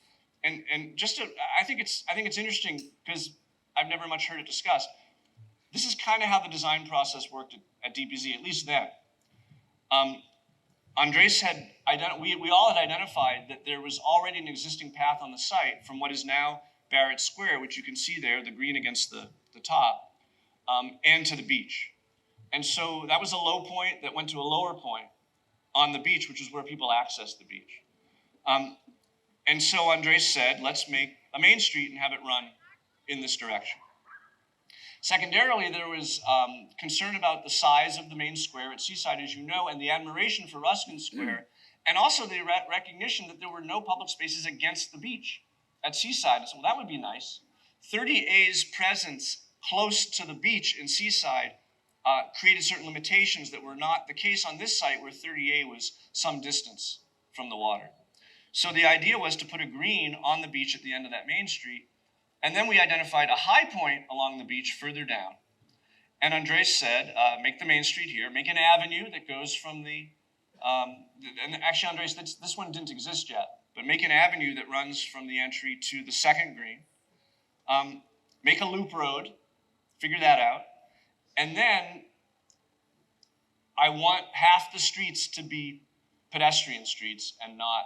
and just I think it's interesting because I've never much heard it discussed. This is kind of how the design process worked at DPZ, at least then. Andres had we all had identified that there was already an existing path on the site from what is now Barrett Square, which you can see there, the green against the top, and to the beach. And so that was a low point that went to a lower point on the beach, which is where people access the beach. And so Andres said, let's make a main street and have it run in this direction. Secondarily, there was concern about the size of the main square at Seaside, as you know, and the admiration for Ruskin Square, and also the recognition that there were no public spaces against the beach at Seaside. So that would be nice. 30A's presence close to the beach in Seaside created certain limitations that were not the case on this site, where 30A was some distance from the water. So the idea was to put a green on the beach at the end of that main street. And then we identified a high point along the beach further down. And Andres said, make the main street here, make an avenue that goes from and actually Andres, this one didn't exist yet, but make an avenue that runs from the entry to the second green. Make a loop road, figure that out. And then I want half the streets to be pedestrian streets and not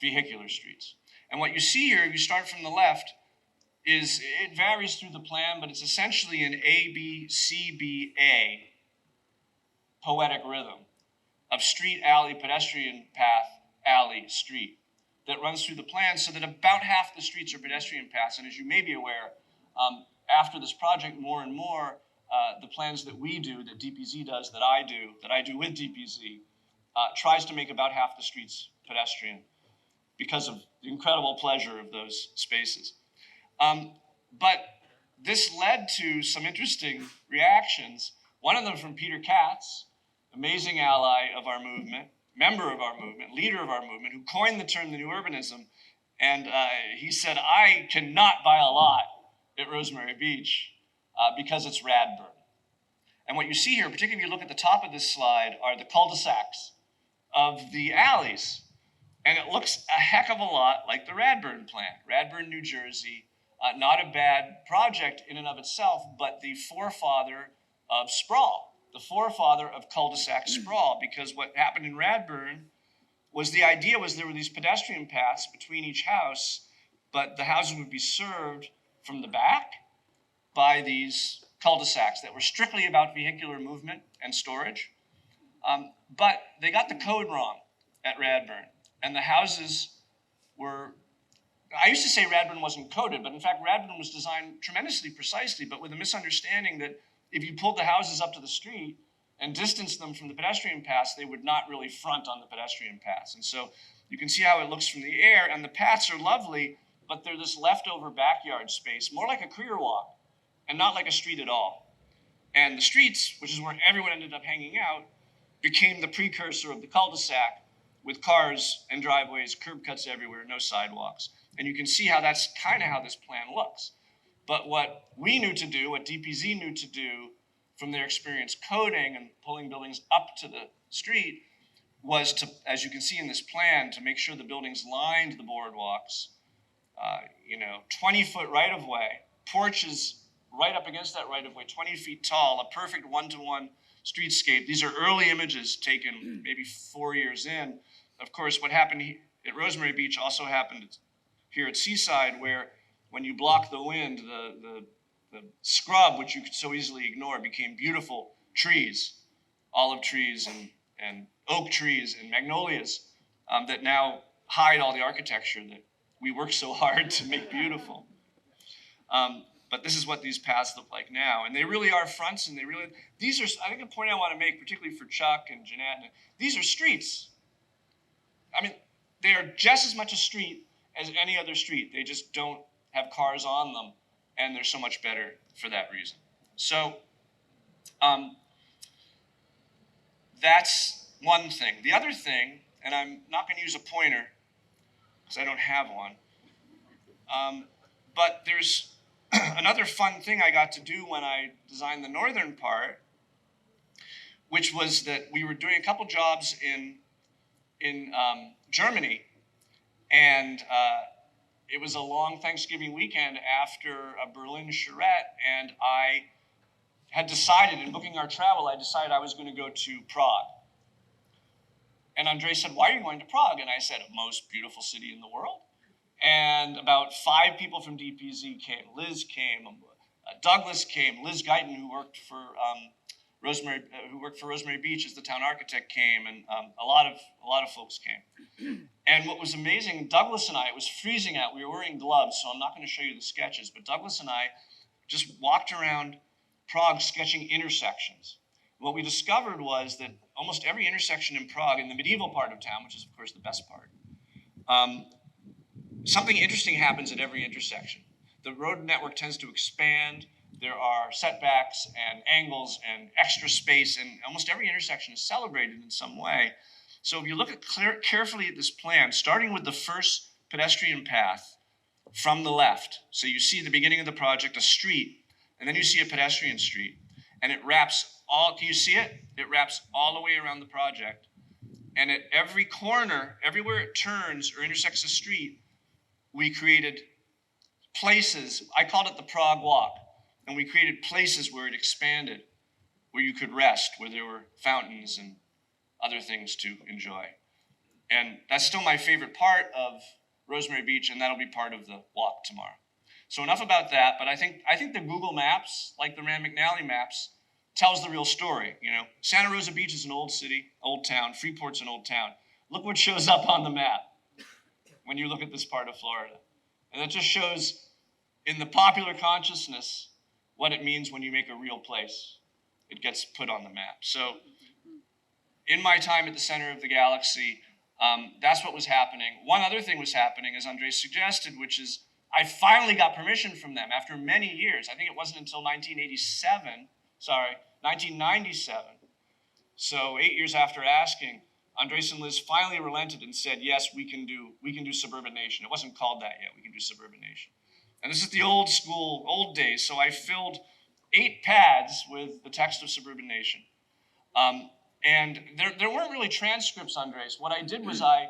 vehicular streets. And what you see here, if you start from the left, is it varies through the plan, but it's essentially an A-B-C-B-A poetic rhythm of street, alley, pedestrian path, alley, street that runs through the plan, so that about half the streets are pedestrian paths. And as you may be aware, after this project, more and more, the plans that we do, that DPZ does, that I do with DPZ, tries to make about half the streets pedestrian because of the incredible pleasure of those spaces. But this led to some interesting reactions. One of them from Peter Katz, amazing ally of our movement, member of our movement, leader of our movement, who coined the term the new urbanism. And he said, I cannot buy a lot at Rosemary Beach because it's Radburn. And what you see here, particularly if you look at the top of this slide, are the cul-de-sacs of the alleys. And it looks a heck of a lot like the Radburn plant. Radburn, New Jersey, not a bad project in and of itself, but the forefather of sprawl, the forefather of cul-de-sac sprawl, because what happened in Radburn was the idea was there were these pedestrian paths between each house, but the houses would be served from the back by these cul-de-sacs that were strictly about vehicular movement and storage. But they got the code wrong at Radburn, and the houses were, I used to say Radburn wasn't coded, but in fact Radburn was designed tremendously precisely, but with a misunderstanding that if you pulled the houses up to the street and distanced them from the pedestrian paths, they would not really front on the pedestrian paths. And so you can see how it looks from the air, and the paths are lovely, but they're this leftover backyard space, more like a career walk and not like a street at all. And the streets, which is where everyone ended up hanging out, became the precursor of the cul-de-sac with cars and driveways, curb cuts everywhere, no sidewalks. And you can see how that's kind of how this plan looks. But what we knew to do, what DPZ knew to do from their experience coding and pulling buildings up to the street was to, as you can see in this plan, to make sure the buildings lined the boardwalks, 20-foot right-of-way, porches right up against that right-of-way, 20 feet tall, a perfect one-to-one streetscape. These are early images taken maybe 4 years in. Of course, what happened at Rosemary Beach also happened here at Seaside, where when you block the wind, the scrub, which you could so easily ignore, became beautiful trees, olive trees and oak trees and magnolias that now hide all the architecture that we work so hard to make beautiful. But this is what these paths look like now. And they really are fronts, and these are, I think a point I want to make, particularly for Chuck and Jeanette, these are streets. I mean, they are just as much a street as any other street. They just don't have cars on them, and they're so much better for that reason. So that's one thing. The other thing, and I'm not going to use a pointer because I don't have one, but there's another fun thing I got to do when I designed the northern part, which was that we were doing a couple jobs in Germany, and it was a long Thanksgiving weekend after a Berlin charrette, and I had decided, in booking our travel, I decided I was going to go to Prague. And Andre said, "Why are you going to Prague?" And I said, "Most beautiful city in the world." And about 5 people from DPZ came. Liz came, Douglas came, Liz Guyton, who worked for Rosemary Beach as the town architect, came, and a lot of folks came. And what was amazing, Douglas and I, it was freezing out. We were wearing gloves, so I'm not going to show you the sketches, but Douglas and I just walked around Prague sketching intersections. What we discovered was that almost every intersection in Prague, in the medieval part of town, which is of course the best part, something interesting happens at every intersection. The road network tends to expand. There are setbacks and angles and extra space, and almost every intersection is celebrated in some way. So if you look carefully at this plan, starting with the first pedestrian path from the left, so you see the beginning of the project, a street, and then you see a pedestrian street, and it wraps all, can you see it? It wraps all the way around the project. And at every corner, everywhere it turns or intersects a street, we created places. I called it the Prague Walk. And we created places where it expanded, where you could rest, where there were fountains and other things to enjoy. And that's still my favorite part of Rosemary Beach, and that'll be part of the walk tomorrow. So enough about that, but I think the Google Maps, like the Rand McNally maps, tells the real story. Santa Rosa Beach is an old city, old town. Freeport's an old town. Look what shows up on the map when you look at this part of Florida. And it just shows in the popular consciousness what it means when you make a real place. It gets put on the map. So in my time at the center of the galaxy, that's what was happening. One other thing was happening, as Andre suggested, which is I finally got permission from them after many years. I think it wasn't until 1997, so 8 years after asking, Andres and Liz finally relented and said, yes, we can do Suburban Nation. It wasn't called that yet. We can do Suburban Nation. And this is the old school, old days. So I filled 8 pads with the text of Suburban Nation. And there weren't really transcripts, Andres. What I did was I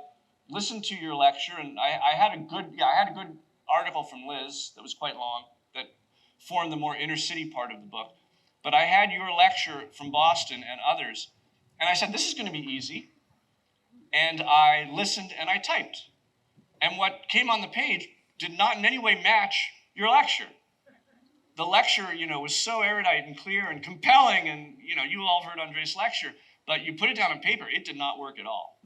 listened to your lecture, and I had a good article from Liz that was quite long that formed the more inner city part of the book. But I had your lecture from Boston and others, and I said, this is going to be easy. And I listened and I typed. And what came on the page did not in any way match your lecture. The lecture, was so erudite and clear and compelling, and, you all heard Andres' lecture, but you put it down on paper, it did not work at all.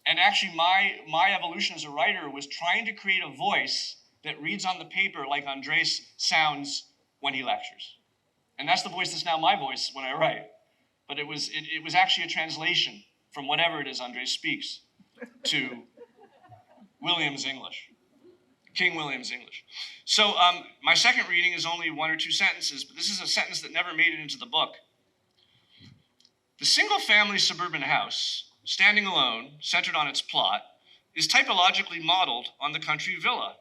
And actually, my evolution as a writer was trying to create a voice that reads on the paper like Andres sounds when he lectures. And that's the voice that's now my voice when I write. But it was actually a translation from whatever it is Andres speaks to William's English, King William's English. So my second reading is only 1 or 2 sentences, but this is a sentence that never made it into the book. The single-family suburban house, standing alone, centered on its plot, is typologically modeled on the country villa,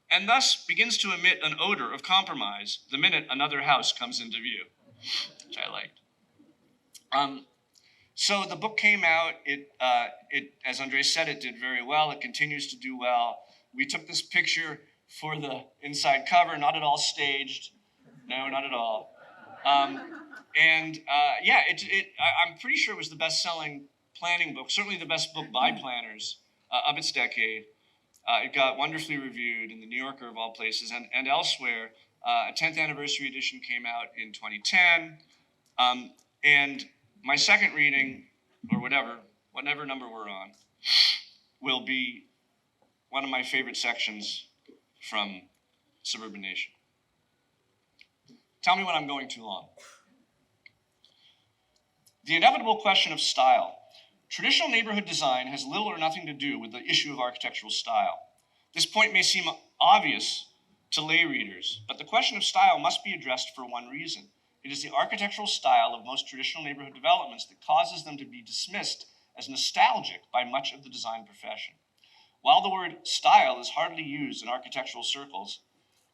and thus begins to emit an odor of compromise the minute another house comes into view, which I liked. So the book came out. It, as Andres said, it did very well. It continues to do well. We took this picture for the inside cover, not at all staged. No, not at all. I'm pretty sure it was the best-selling planning book, certainly the best book by planners of its decade. It got wonderfully reviewed in the New Yorker of all places and elsewhere. A 10th anniversary edition came out in 2010. And my second reading, or whatever number we're on, will be one of my favorite sections from Suburban Nation. Tell me when I'm going too long. The inevitable question of style. Traditional neighborhood design has little or nothing to do with the issue of architectural style. This point may seem obvious to lay readers, but the question of style must be addressed for one reason. It is the architectural style of most traditional neighborhood developments that causes them to be dismissed as nostalgic by much of the design profession. While the word style is hardly used in architectural circles,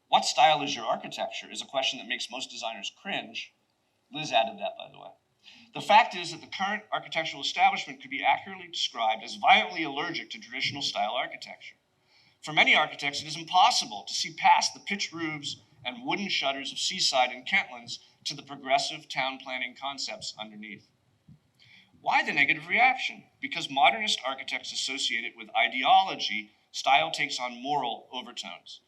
what style is your architecture is a question that makes most designers cringe. Liz added that, by the way. The fact is that the current architectural establishment could be accurately described as violently allergic to traditional style architecture. For many architects, it is impossible to see past the pitched roofs and wooden shutters of Seaside and Kentlands to the progressive town planning concepts underneath. Why the negative reaction? Because modernist architects associate it with ideology, style takes on moral overtones.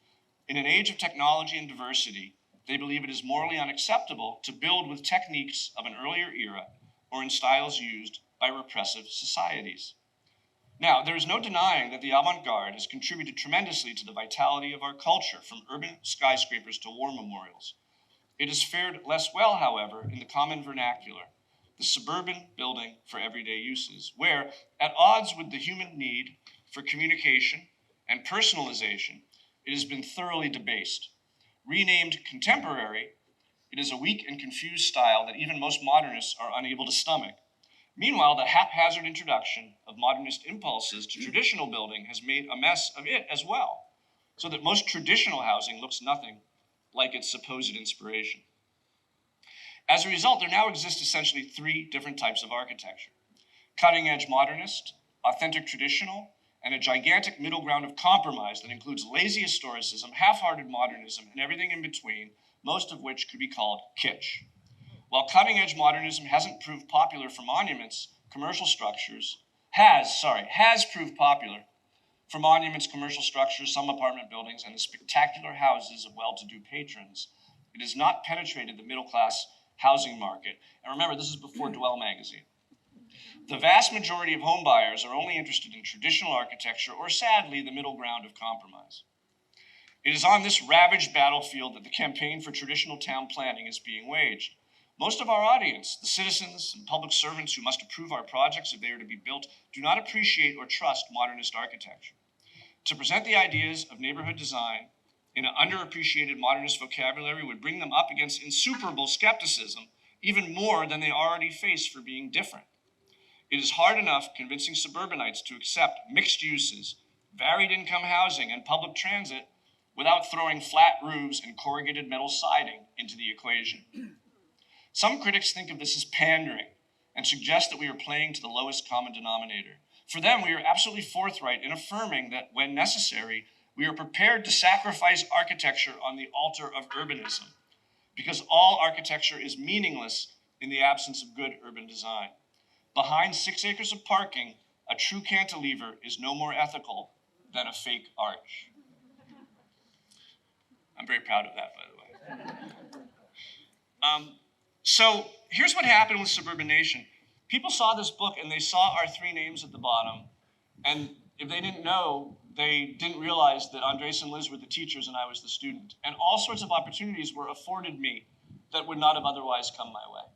In an age of technology and diversity, they believe it is morally unacceptable to build with techniques of an earlier era or in styles used by repressive societies. Now, there is no denying that the avant-garde has contributed tremendously to the vitality of our culture, from urban skyscrapers to war memorials. It has fared less well, however, in the common vernacular, the suburban building for everyday uses, where, at odds with the human need for communication and personalization, it has been thoroughly debased. Renamed contemporary, it is a weak and confused style that even most modernists are unable to stomach. Meanwhile, the haphazard introduction of modernist impulses to traditional building has made a mess of it as well, so that most traditional housing looks nothing like its supposed inspiration. As a result, there now exist essentially 3 different types of architecture: cutting-edge modernist, authentic traditional, and a gigantic middle ground of compromise that includes lazy historicism, half-hearted modernism, and everything in between, most of which could be called kitsch. While cutting-edge modernism hasn't proved popular for monuments, commercial structures, has proved popular for monuments, commercial structures, some apartment buildings, and the spectacular houses of well-to-do patrons, it has not penetrated the middle-class housing market. And remember, this is before Dwell magazine. The vast majority of home buyers are only interested in traditional architecture or, sadly, the middle ground of compromise. It is on this ravaged battlefield that the campaign for traditional town planning is being waged. Most of our audience, the citizens and public servants who must approve our projects if they are to be built, do not appreciate or trust modernist architecture. To present the ideas of neighborhood design in an underappreciated modernist vocabulary would bring them up against insuperable skepticism, even more than they already face for being different. It is hard enough convincing suburbanites to accept mixed uses, varied income housing, and public transit without throwing flat roofs and corrugated metal siding into the equation. Some critics think of this as pandering and suggest that we are playing to the lowest common denominator. For them, we are absolutely forthright in affirming that when necessary, we are prepared to sacrifice architecture on the altar of urbanism, because all architecture is meaningless in the absence of good urban design. Behind 6 acres of parking, a true cantilever is no more ethical than a fake arch. I'm very proud of that, by the way. So here's what happened with Suburban Nation. People saw this book and they saw our 3 names at the bottom. And if they didn't know, they didn't realize that Andres and Liz were the teachers and I was the student. And all sorts of opportunities were afforded me that would not have otherwise come my way.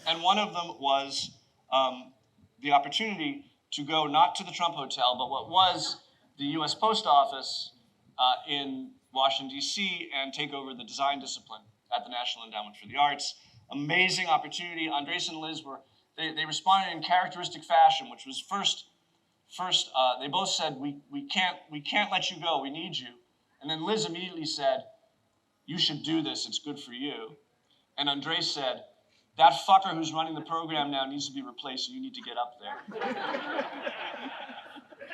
And one of them was the opportunity to go not to the Trump Hotel, but what was the US Post Office in Washington, D.C., and take over the design discipline at the National Endowment for the Arts. Amazing opportunity. Andres and Liz they responded in characteristic fashion, which was first they both said, we can't let you go, we need you. And then Liz immediately said, you should do this, it's good for you. And Andres said, that fucker who's running the program now needs to be replaced, so you need to get up there.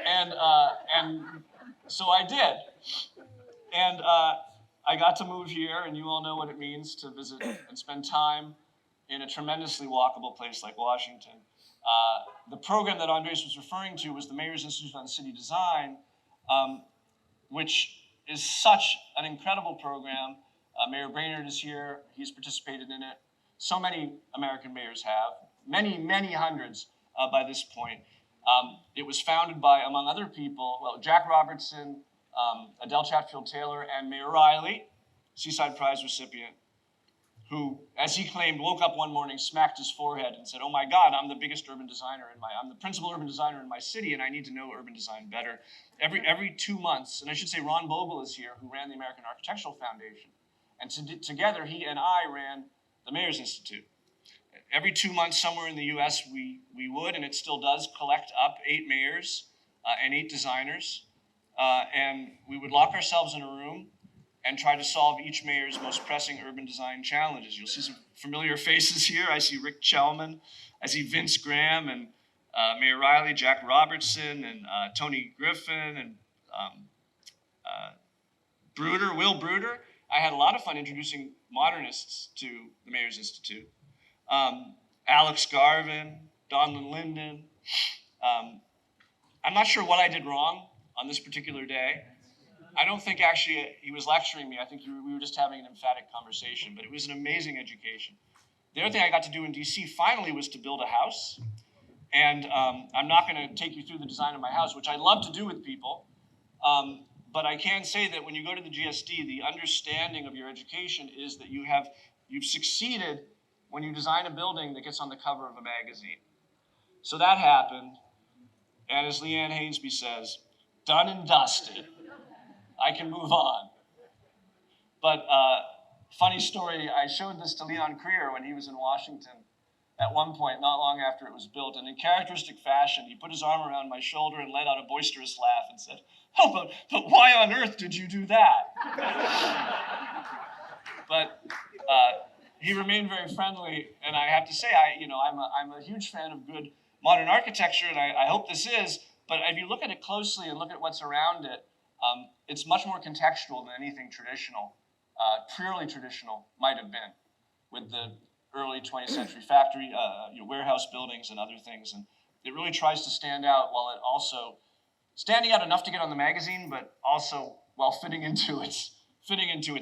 And so I did. And I got to move here, and you all know what it means to visit and spend time in a tremendously walkable place like Washington. The program that Andres was referring to was the Mayor's Institute on City Design, which is such an incredible program. Mayor Brainerd is here. He's participated in it. So many American mayors have, many hundreds by this point. It was founded by, among other people, well, Jack Robertson, Adele Chatfield Taylor, and Mayor Riley, Seaside Prize recipient, who, as he claimed, woke up one morning, smacked his forehead, and said, "Oh my God, I'm the biggest urban designer I'm the principal urban designer in my city, and I need to know urban design better." Every 2 months, and I should say Ron Bogle is here, who ran the American Architectural Foundation, and together he and I ran the Mayor's Institute. Every 2 months, somewhere in the U.S., we would, and it still does, collect up 8 mayors and 8 designers, and we would lock ourselves in a room and try to solve each mayor's most pressing urban design challenges. You'll see some familiar faces here. I see Rick Chelman, I see Vince Graham, and Mayor Riley, Jack Robertson, and Tony Griffin, and Will Bruder. I had a lot of fun introducing modernists to the Mayor's Institute. Alex Garvin, Donlin Linden. I'm not sure what I did wrong on this particular day. I don't think actually he was lecturing me. I think we were just having an emphatic conversation, but it was an amazing education. The other thing I got to do in DC finally was to build a house. And I'm not going to take you through the design of my house, which I love to do with people. But I can say that when you go to the GSD, the understanding of your education is that you've succeeded when you design a building that gets on the cover of a magazine. So that happened. And as Leanne Hainsby says, done and dusted. I can move on. But funny story, I showed this to Leon Creer when he was in Washington at one point, not long after it was built. And in characteristic fashion, he put his arm around my shoulder and let out a boisterous laugh and said, "Oh, but why on earth did you do that?" But he remained very friendly, and I have to say, I'm a huge fan of good modern architecture, and I hope this is. But if you look at it closely and look at what's around it, it's much more contextual than anything traditional, purely traditional might have been, with the early 20th century factory, warehouse buildings and other things. And it really tries to stand out while it also standing out enough to get on the magazine, but also while fitting into its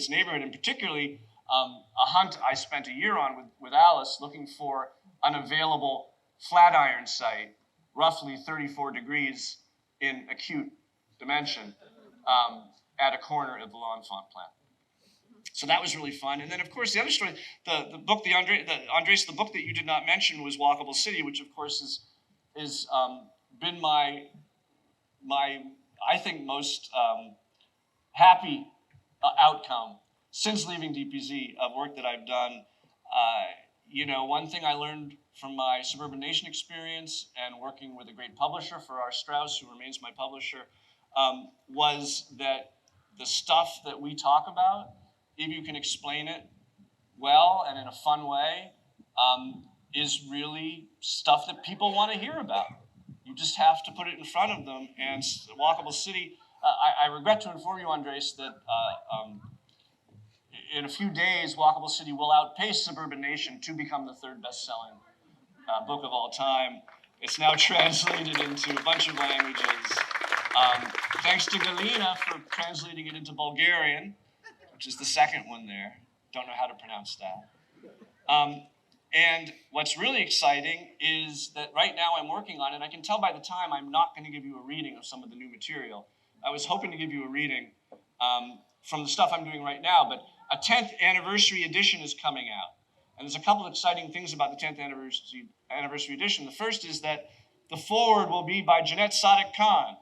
neighborhood. And particularly a hunt I spent a year on with Alice, looking for an available Flatiron site, roughly 34 degrees in acute dimension, at a corner of the L'Enfant plant. So that was really fun. And then, of course, the other story, the book, Andres, the book that you did not mention was Walkable City, which, of course, is been my I think, most happy outcome since leaving DPZ of work that I've done. One thing I learned from my Suburban Nation experience and working with a great publisher for R. Strauss, who remains my publisher, was that the stuff that we talk about, if you can explain it well and in a fun way, is really stuff that people want to hear about. You just have to put it in front of them. And Walkable City, I regret to inform you, Andres, that in a few days, Walkable City will outpace Suburban Nation to become the third best-selling book of all time. It's now translated into a bunch of languages. Thanks to Galina for translating it into Bulgarian, which is the second one there. Don't know how to pronounce that. And what's really exciting is that right now I'm working on it. I can tell by the time I'm not going to give you a reading of some of the new material. I was hoping to give you a reading from the stuff I'm doing right now, but a 10th anniversary edition is coming out. And there's a couple of exciting things about the 10th anniversary edition. The first is that the foreword will be by Jeanette Sadiq Khan,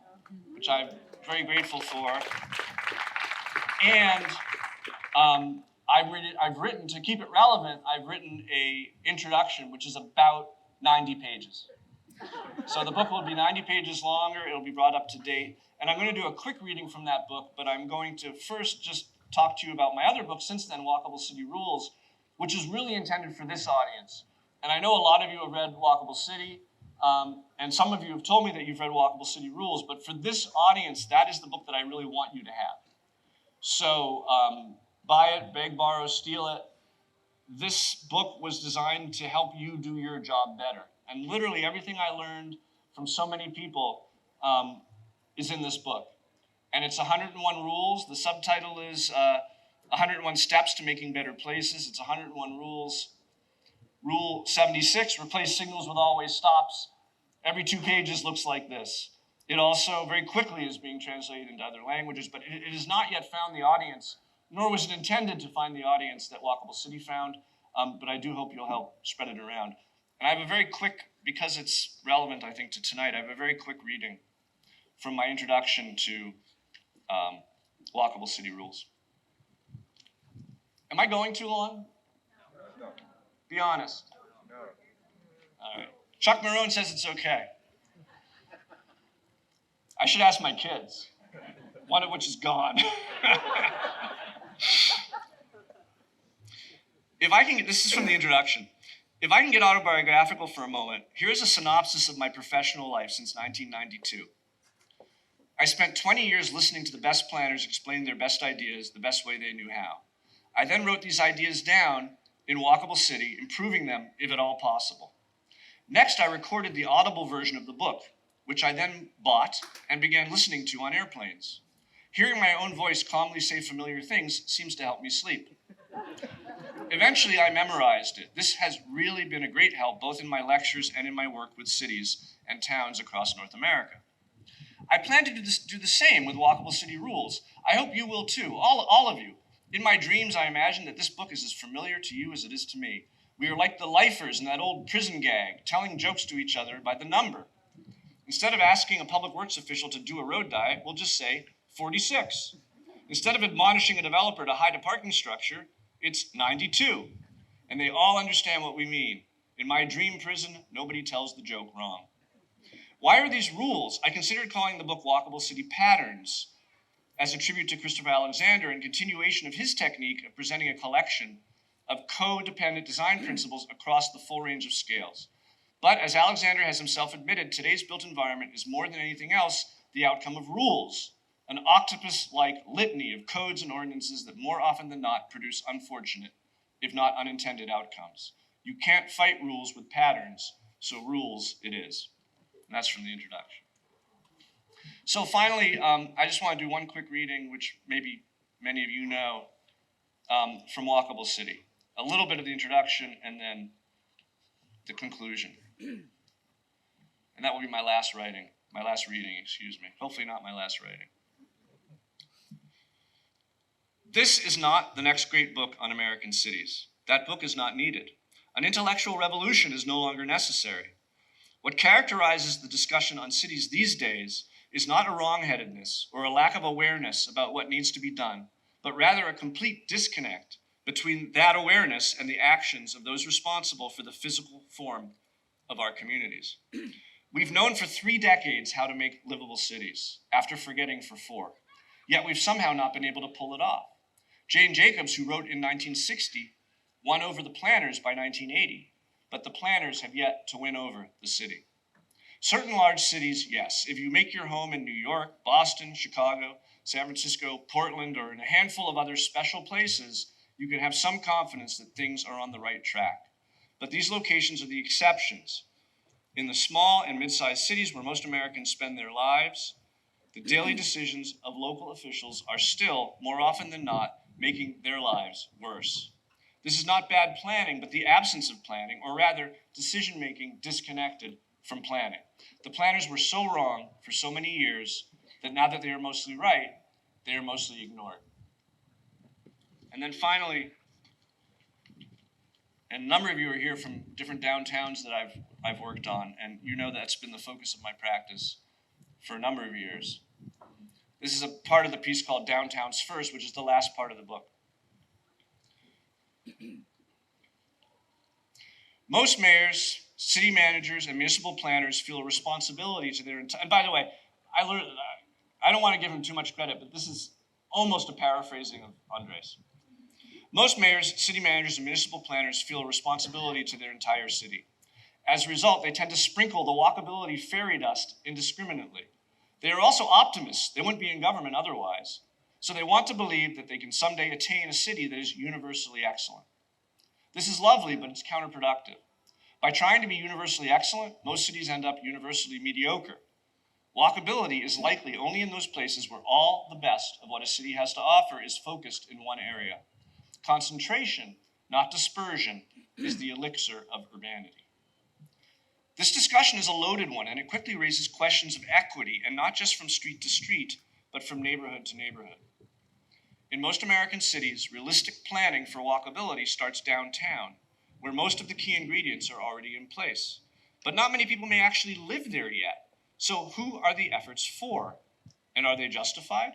which I'm very grateful for. And I've written, to keep it relevant, I've written an introduction, which is about 90 pages. So the book will be 90 pages longer. It'll be brought up to date. And I'm going to do a quick reading from that book, but I'm going to first just talk to you about my other book since then, Walkable City Rules, which is really intended for this audience. And I know a lot of you have read Walkable City, and some of you have told me that you've read Walkable City Rules, but for this audience, that is the book that I really want you to have. So buy it, beg, borrow, steal it. This book was designed to help you do your job better. And literally everything I learned from so many people is in this book. And it's 101 rules. The subtitle is 101 Steps to Making Better Places. It's 101 rules. Rule 76, replace signals with always stops. Every 2 pages looks like this. It also very quickly is being translated into other languages, but it has not yet found the audience, nor was it intended to find the audience that Walkable City found, but I do hope you'll help spread it around. And I have a very quick, because it's relevant, I think, to tonight, I have a very quick reading from my introduction to Walkable City Rules. Am I going too long? No. Be honest. No. All right. Chuck Marone says it's okay. I should ask my kids, one of which is gone. This is from the introduction. If I can get autobiographical for a moment, here's a synopsis of my professional life since 1992. I spent 20 years listening to the best planners explain their best ideas the best way they knew how. I then wrote these ideas down in Walkable City, improving them if at all possible. Next, I recorded the audible version of the book, which I then bought and began listening to on airplanes. Hearing my own voice calmly say familiar things seems to help me sleep. Eventually, I memorized it. This has really been a great help, both in my lectures and in my work with cities and towns across North America. I plan to do the same with Walkable City Rules. I hope you will too, all of you. In my dreams, I imagine that this book is as familiar to you as it is to me. We are like the lifers in that old prison gag, telling jokes to each other by the number. Instead of asking a public works official to do a road diet, we'll just say 46. Instead of admonishing a developer to hide a parking structure, it's 92. And they all understand what we mean. In my dream prison, nobody tells the joke wrong. Why are these rules? I considered calling the book Walkable City Patterns as a tribute to Christopher Alexander and continuation of his technique of presenting a collection of codependent design principles across the full range of scales. But as Alexander has himself admitted, today's built environment is more than anything else the outcome of rules, an octopus-like litany of codes and ordinances that more often than not produce unfortunate, if not unintended outcomes. You can't fight rules with patterns, so rules it is. And that's from the introduction. So finally, I just want to do one quick reading, which maybe many of you know, from Walkable City. A little bit of the introduction and then the conclusion. And that will be my last reading, hopefully not my last writing. This is not the next great book on American cities. That book is not needed. An intellectual revolution is no longer necessary. What characterizes the discussion on cities these days is not a wrongheadedness or a lack of awareness about what needs to be done, but rather a complete disconnect between that awareness and the actions of those responsible for the physical form of our communities. We've known for 3 decades how to make livable cities, after forgetting for 4. Yet we've somehow not been able to pull it off. Jane Jacobs, who wrote in 1960, won over the planners by 1980, but the planners have yet to win over the city. Certain large cities, yes. If you make your home in New York, Boston, Chicago, San Francisco, Portland, or in a handful of other special places, you can have some confidence that things are on the right track. But these locations are the exceptions. In the small and mid-sized cities where most Americans spend their lives, the daily decisions of local officials are still, more often than not, making their lives worse. This is not bad planning, but the absence of planning, or rather, decision-making disconnected from planning. The planners were so wrong for so many years that now that they are mostly right, they are mostly ignored. And then finally, and a number of you are here from different downtowns that I've worked on, and you know that's been the focus of my practice for a number of years. This is a part of the piece called Downtowns First, which is the last part of the book. Most mayors, city managers, and municipal planners feel a responsibility to their entire, and by the way, I don't want to give him too much credit, but this is almost a paraphrasing of Andres. Most mayors, city managers, and municipal planners feel a responsibility to their entire city. As a result, they tend to sprinkle the walkability fairy dust indiscriminately. They are also optimists. They wouldn't be in government otherwise. So they want to believe that they can someday attain a city that is universally excellent. This is lovely, but it's counterproductive. By trying to be universally excellent, most cities end up universally mediocre. Walkability is likely only in those places where all the best of what a city has to offer is focused in one area. Concentration, not dispersion, is the elixir of urbanity. This discussion is a loaded one, and it quickly raises questions of equity, and not just from street to street, but from neighborhood to neighborhood. In most American cities, realistic planning for walkability starts downtown, where most of the key ingredients are already in place. But not many people may actually live there yet. So who are the efforts for? And are they justified?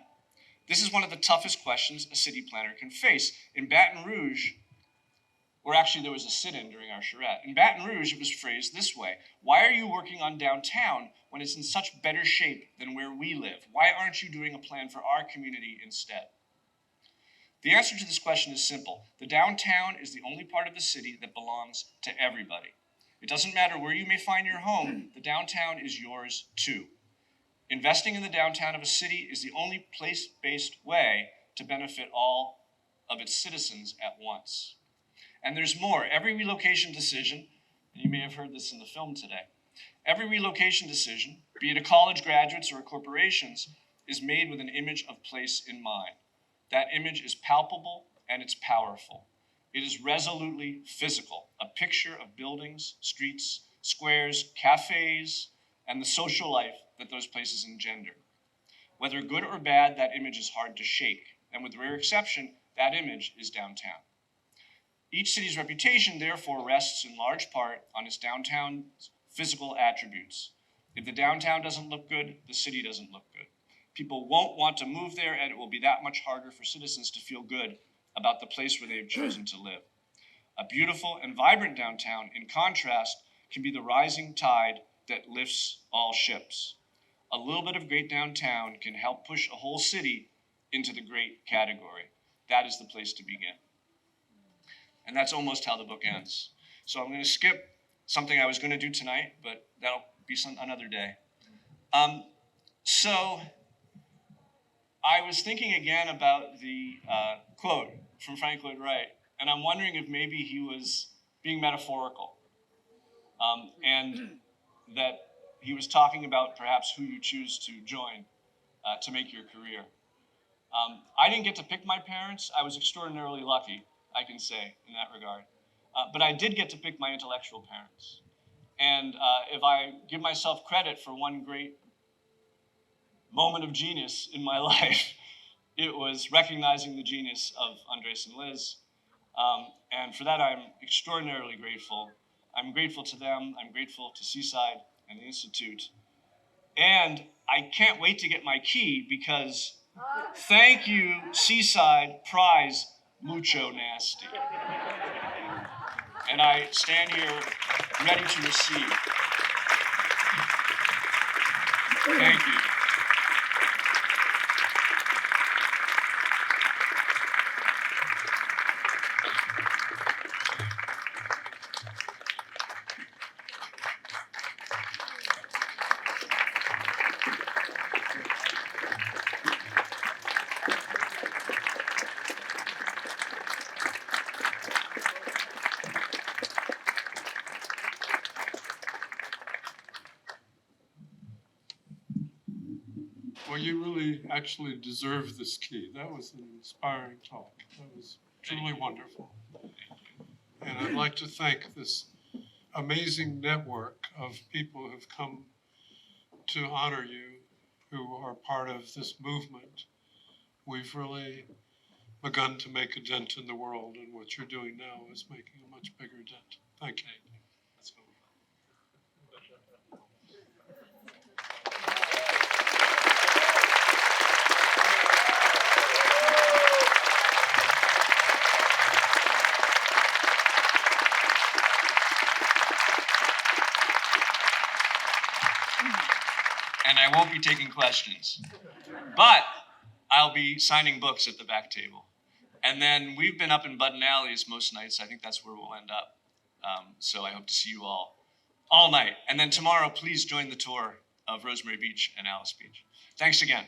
This is one of the toughest questions a city planner can face. In Baton Rouge, or actually there was a sit-in during our charrette. In Baton Rouge, it was phrased this way: why are you working on downtown when it's in such better shape than where we live? Why aren't you doing a plan for our community instead? The answer to this question is simple. The downtown is the only part of the city that belongs to everybody. It doesn't matter where you may find your home, the downtown is yours too. Investing in the downtown of a city is the only place-based way to benefit all of its citizens at once. And there's more. Every relocation decision, and you may have heard this in the film today, every relocation decision, be it a college graduate's or a corporation's, is made with an image of place in mind. That image is palpable and it's powerful. It is resolutely physical, a picture of buildings, streets, squares, cafes, and the social life that those places engender. Whether good or bad, that image is hard to shake, and with rare exception, that image is downtown. Each city's reputation, therefore, rests in large part on its downtown's physical attributes. If the downtown doesn't look good, the city doesn't look good. People won't want to move there, and it will be that much harder for citizens to feel good about the place where they have chosen to live. A beautiful and vibrant downtown, in contrast, can be the rising tide that lifts all ships. A little bit of great downtown can help push a whole city into the great category. That is the place to begin. And that's almost how the book ends. So I'm going to skip something I was going to do tonight, but that'll be another day. So I was thinking again about the quote from Frank Lloyd Wright, and I'm wondering if maybe he was being metaphorical, and that he was talking about perhaps who you choose to join to make your career. I didn't get to pick my parents. I was extraordinarily lucky, I can say, in that regard. But I did get to pick my intellectual parents. And if I give myself credit for one great moment of genius in my life, it was recognizing the genius of Andres and Liz. And for that, I'm extraordinarily grateful. I'm grateful to them. I'm grateful to Seaside and the Institute. And I can't wait to get my key because thank you, Seaside, prize mucho nasty. And I stand here ready to receive. Thank you. Well, you really actually deserve this key. That was an inspiring talk. That was truly wonderful. And I'd like to thank this amazing network of people who've come to honor you, who are part of this movement. We've really begun to make a dent in the world, and what you're doing now is making a much bigger dent. Thank you. Let's go. And I won't be taking questions. But I'll be signing books at the back table. And then we've been up in Budden Alleys most nights. I think that's where we'll end up. So I hope to see you all night. And then tomorrow, please join the tour of Rosemary Beach and Alice Beach. Thanks again.